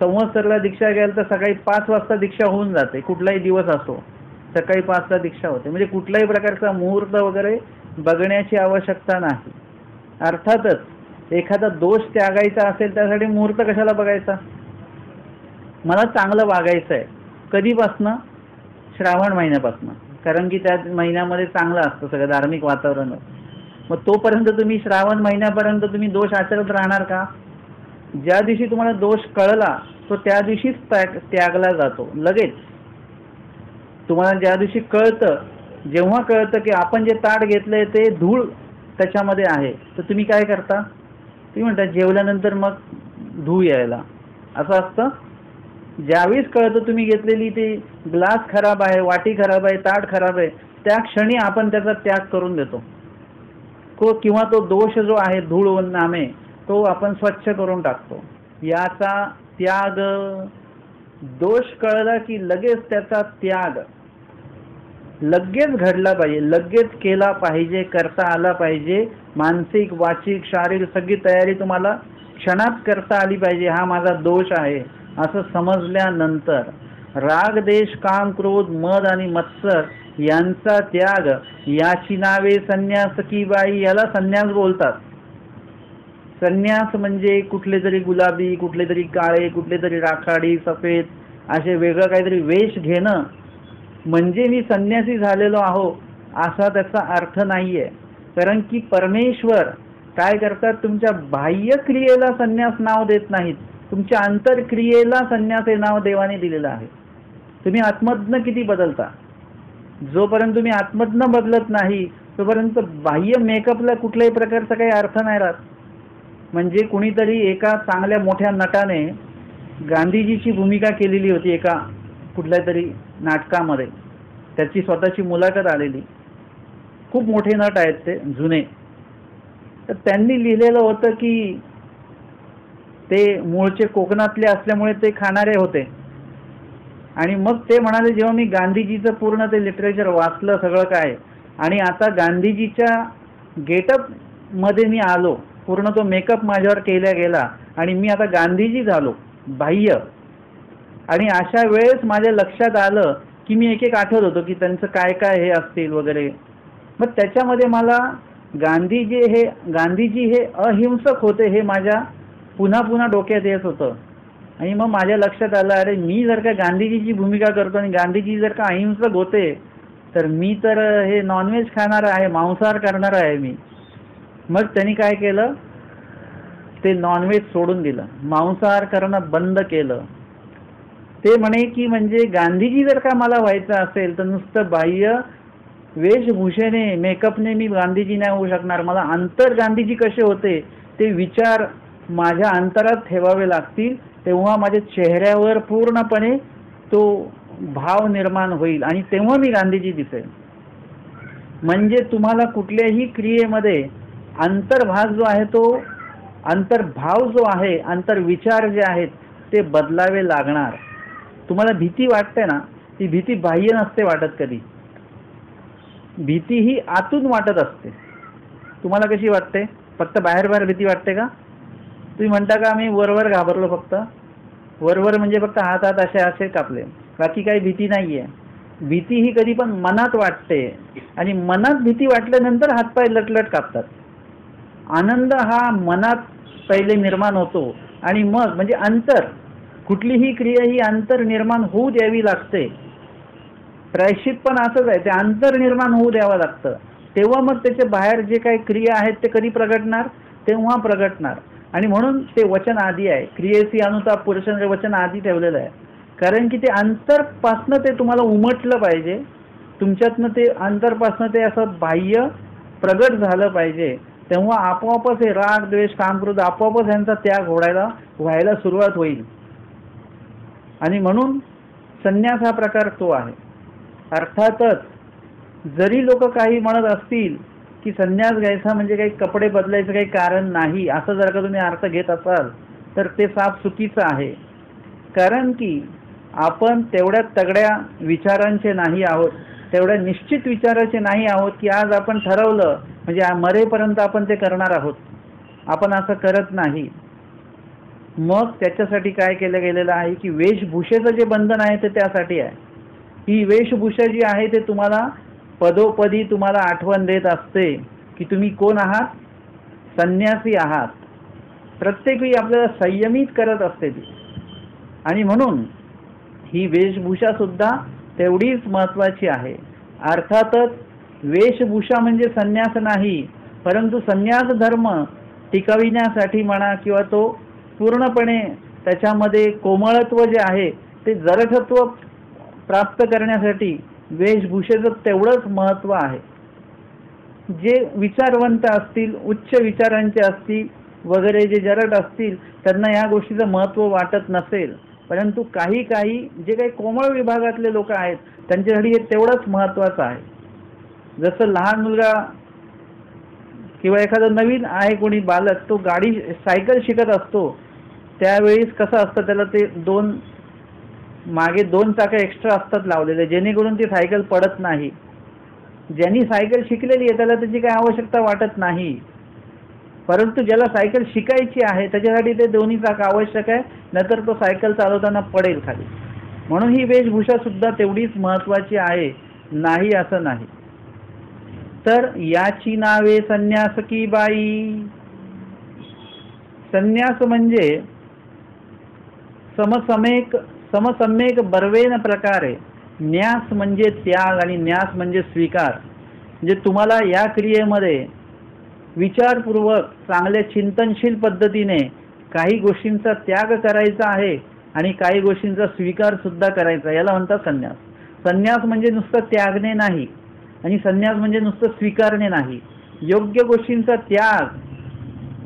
S1: संवत्सरला दीक्षा घ्यायला तर सकाळी 5 वाजता दीक्षा होऊन जाते, कुठलाही दिवस असो सकाळी 5ला दीक्षा होते. म्हणजे कुठल्याही प्रकारचा मुहूर्त वगैरे बघण्याची आवश्यकता नाही. अर्थातच एखादा दोष त्यागायचा असेल त्यासाठी मुहूर्त कशाला बघायचा. मला चांगलं वागायचं आहे, कधीपासनं, श्रावण महिन्यापासनं, कारण की त्या महिन्यामध्ये चांगलं असतं सगळं धार्मिक वातावरण. मग तोपर्यंत तुम्ही श्रावण महिन्यापर्यंत तुम्ही दोष आचरत राहणार का? ज्या दिवशी तुम्हाला दोष कळला तो त्या दिवशीच त्यागला जातो लगेच. तुम्हाला ज्या दिवशी कळतं, जेव्हा कळतं की आपण जे ताट घेतलंय ते धूळ त्याच्यामध्ये आहे, तर तुम्ही काय करता, तुम्ही म्हणता जेवल्यानंतर मग धूळ यायला, असं असतं. ज्यावेळेस कळतं तुम्ही घेतलेली ती ग्लास खराब आहे, वाटी खराब आहे, ताट खराब आहे, त्या क्षणी आपण त्याचा त्याग करून देतो, किंवा तो दोष जो आहे धूळ व नामे तो आपण स्वच्छ करून टाकतो. याचा त्याग, दोष कळला की लगेच त्याचा त्याग लगेच घडला पाहिजे, लगेच केला पाहिजे, करता आला पाहिजे. मानसिक, वाचिक, शारीरिक सगळी तयारी तुम्हाला क्षणात करता आली पाहिजे. हा माझा दोष आहे असं समजल्यानंतर राग, देश, काम, क्रोध, मद आणि मत्सर यांचा त्याग, याची नावे संन्यासकी बाई. याला संन्यास बोलतात. संन्यास म्हणजे कुठले तरी गुलाबी, कुठले तरी काळे, कुठले तरी राखाडी, सफेद असे वेगळं काहीतरी वेश घेणं म्हणजे मी संन्यासी झालेलो आहो असा त्याचा अर्थ नाहीये. कारण की परमेश्वर काय करतात, तुमच्या बाह्य क्रियेला संन्यास नाव देत नाहीत, तुमच्या अंतरक्रियेला संन्यास हे नाव देवाने दिलेलं आहे. तुम्ही आत्मज्ञ किती बदलता, जोपर्यंत तुम्ही आत्मज्ञ बदलत नाही तोपर्यंत बाह्य मेकअपला कुठल्याही प्रकारचा काही अर्थ नाही राहत. म्हणजे कुणीतरी एका चांगल्या मोठ्या नटाने गांधीजीची भूमिका केलेली होती एका कुठल्या तरी नाटकामध्ये, त्याची स्वतःची मुलाखत आलेली. खूप मोठे नट आहेत ते जुने. तर त्यांनी लिहिलेलं होतं की ते मूळचे कोकणातले असल्यामुळे ते खाणारे होते. आणि मग ते म्हणाले, जेव्हा मी गांधीजीचं पूर्ण ते लिटरेचर वाचलं सगळं काय, आणि आता गांधीजीच्या गेटअप मध्ये मी आलो, पूर्ण तो मेकअप माझ्यावर केला गेला आणि मी आता गांधीजी झालो बाह्य. आणि अशा वेळेस माझ्या लक्षात आलं की मी एक एक आठवत होतो की त्यांचं काय काय हे असतील वगैरे. मग त्याच्यामध्ये मला गांधीजी हे अहिंसक होते हे माझ्या पुन्हा पुन्हा डोक्यात येत होतं. आणि मग माझ्या लक्षात आलं, अरे मी जर का गांधीजीची भूमिका करतो आणि गांधीजी जर का अहिंसक होते तर मी तर हे नॉनव्हेज खाणार आहे, मांसाहार करणार आहे मी. मग त्यांनी काय केलं, ते नॉनव्हेज सोडून दिलं, मांसाहार करणं बंद केलं. ते म्हणे की म्हणजे गांधीजी जर का मला व्हायचं असेल तर नुसतं बाह्य वेशभूषेने मेकअपने मी गांधीजी नाही होऊ शकणार. मला अंतर गांधीजी कसे होते ते विचार माझ्या अंतरात ठेवावे लागतील, तेव्हा माझ्या चेहऱ्यावर पूर्णपणे तो भाव निर्माण होईल आणि तेव्हा मी गांधीजी दिसेल. म्हणजे तुम्हाला कुठल्याही क्रियेमध्ये अंतर्भाग जो आहे, तो अंतर्भाव जो आहे, अंतर्विचार जे आहेत ते बदलावे लागणार. तुम्हाला भीती वाटते ना, ती भीती बाह्य नसते वाटत कधी. भीती ही आतून वाटत असते. तुम्हाला कशी वाटते? फक्त बाहेर बाहेर भीती वाटते का? तुम्ही म्हणता का मी वरवर घाबरलो, फक्त वरवर म्हणजे फक्त हातात असे असे कापले, बाकी काही भीती नाही आहे. भीती ही कधी पण मनात वाटते आणि मनात भीती वाटल्यानंतर हातपाय लटलट कापतात. आनंद हा मनात पहिले निर्माण होतो आणि मग म्हणजे अंतर, कुठलीही क्रिया ही अंतर निर्माण होऊ द्यावी लागते. प्रायश्चित पण असंच आहे, ते अंतर निर्माण होऊ द्यावं लागतं, तेव्हा मग त्याचे बाहेर जे काही क्रिया आहेत ते कधी प्रगटणार? तेव्हा प्रगटणार. आणि म्हणून ते वचन आधी आहे. क्रियेची अनुताप पुरुषांचे वचन आधी ठेवलेलं आहे, कारण की ते अंतरपासनं ते तुम्हाला उमटलं पाहिजे, तुमच्यातनं ते अंतरपासनं ते असं बाह्य प्रगट झालं पाहिजे. तेव्हा आपोआपच हे राग द्वेष काम क्रोध आपोआपच यांचा त्याग व्हायला सुरुवात होईल. आणि म्हणून संन्यास हा प्रकार तो आहे. अर्थातच जरी लोक काही म्हणत असतील की संन्यास घ्यायचा म्हणजे काही कपडे बदलायचं काही कारण नाही, असं जर का तुम्ही अर्थ घेत असाल तर ते साफ चुकीचं आहे. कारण की आपण तेवढ्या तगड्या विचारांचे नाही आहोत, तेवढ्या निश्चित विचाराचे नाही आहोत की आज आपण ठरवलं म्हणजे मरेपर्यंत आपण ते करणार आहोत. आपण असं करत नाही. मग त्याच्यासाठी काय केलं गेलेलं आहे की वेशभूषेचं जे बंधन आहे ते त्यासाठी आहे. ही वेशभूषा जी आहे ते तुम्हाला पदोपदी तुम्हाला आठवण देत असते की तुम्ही कोण आहात? संन्यासी आहात. प्रत्येक वेळी आपल्याला संयमित करत असते ती. आणि म्हणून ही वेशभूषा सुद्धा तेवढीच महत्त्वाची आहे. अर्थातच वेशभूषा म्हणजे संन्यास नाही, परंतु संन्यास धर्म टिकविण्यासाठी म्हणा किंवा तो पूर्णपणे त्याच्यामध्ये कोमळत्व जे आहे ते जरठत्व प्राप्त करण्यासाठी वेशभूषेचं तेवढंच महत्त्व आहे. जे विचारवंत असतील, उच्च विचारांचे असतील वगैरे, जे जरट असतील, त्यांना या गोष्टीचं महत्त्व वाटत नसेल, परंतु काही जे काही कोमळ विभागातले लोक आहेत त्यांच्यासाठी हे तेवढंच महत्त्वाचं आहे. जसं लहान मुलगा किंवा एखादा नवीन आहे कोणी बालक, तो सायकल शिकत असतो, त्यावेळेस कसं असतं, त्याला ते मागे दोन चाकं एक्स्ट्रा असतात लावलेले, जेणेकरून ती सायकल पडत नाही. ज्यांनी सायकल शिकलेली आहे त्याला त्याची काही आवश्यकता वाटत नाही, परंतु ज्याला सायकल शिकायची आहे त्याच्यासाठी ते दोन्ही चाक आवश्यक आहे, नाहीतर तो सायकल चालवताना पडेल खाली. म्हणून ही वेशभूषा सुद्धा तेवढीच महत्त्वाची आहे, नाही असं नाही. तर याची नावे संन्यास की बाई. संन्यास म्हणजे समसम्यक बर्वेन प्रकारे. न्यास म्हणजे त्याग आणि न्यास म्हणजे स्वीकार. म्हणजे तुम्हाला या क्रियेमध्ये विचारपूर्वक चांगल्या चिंतनशील पद्धतीने काही गोष्टींचा त्याग करायचा आहे आणि काही गोष्टींचा स्वीकार सुद्धा करायचा, याला म्हणतात संन्यास. संन्यास म्हणजे नुसतं त्यागणे नाही आणि संन्यास म्हणजे नुसतं स्वीकारणे नाही. योग्य गोष्टींचा त्याग,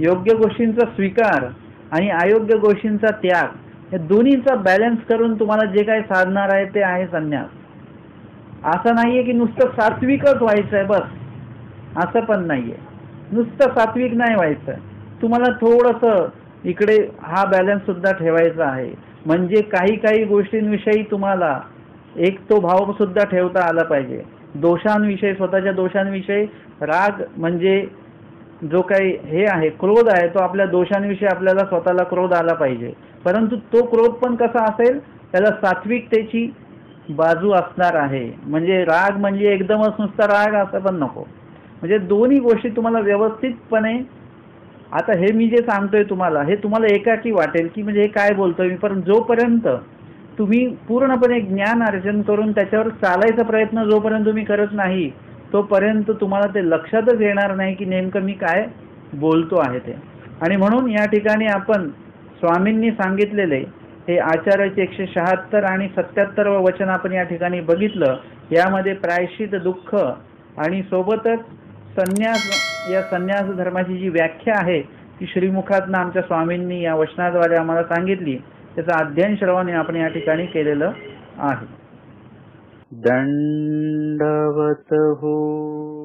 S1: योग्य गोष्टींचा स्वीकार आणि अयोग्य गोष्टींचा त्याग, या दोन्हीचा बॅलन्स करून तुम्हाला जे काही साधणार आहे ते आहे संन्यास. असं नाहीये की नुसतं सात्विकच व्हायचं आहे बस, असं पण नाहीये. नुसतं सात्विक नाही व्हायचं, तुम्हाला थोडंसं इकडे हा बॅलन्स सुद्धा ठेवायचा आहे. म्हणजे काही गोष्टींविषयी तुम्हाला एक तो भाव सुद्धा ठेवता आला पाहिजे. दोषांविषयी, स्वतःच्या दोषांविषयी राग म्हणजे जो काही हे आहे, क्रोध आहे, तो आपल्या दोषांविषयी आपल्याला स्वतःला क्रोध आला पाहिजे. परंतु तो क्रोध पण कसा असेल, त्याला सात्विकतेची बाजू असणार आहे. म्हणजे राग म्हणजे एकदमच नुसता राग असं पण नको. म्हणजे दोन्ही गोष्टी तुम्हाला व्यवस्थितपणे, आता हे मी जे सांगतोय तुम्हाला, हे तुम्हाला एकाकी वाटेल की म्हणजे हे काय बोलतोय मी, पण जोपर्यंत तुम्ही पूर्णपणे ज्ञान अर्जन करून त्याच्यावर चालायचा प्रयत्न जोपर्यंत तुम्ही करत नाही, तोपर्यंत तुम्हाला ते लक्षातच येणार नाही की नेमकं मी काय बोलतो आहे ते. आणि म्हणून या ठिकाणी आपण स्वामींनी सांगितलेले हे आचार्याचे 176 आणि 77 वचन आपण या ठिकाणी बघितलं. यामध्ये प्रायश्चित, दुःख आणि सोबतच संन्यास, या संन्यास धर्माची जी व्याख्या आहे ती श्रीमुखातनं आमच्या स्वामींनी या वचनाद्वारे आम्हाला सांगितली. त्याचा अध्ययन श्रवण आपण या ठिकाणी केलेलं आहे. दंडवत हो.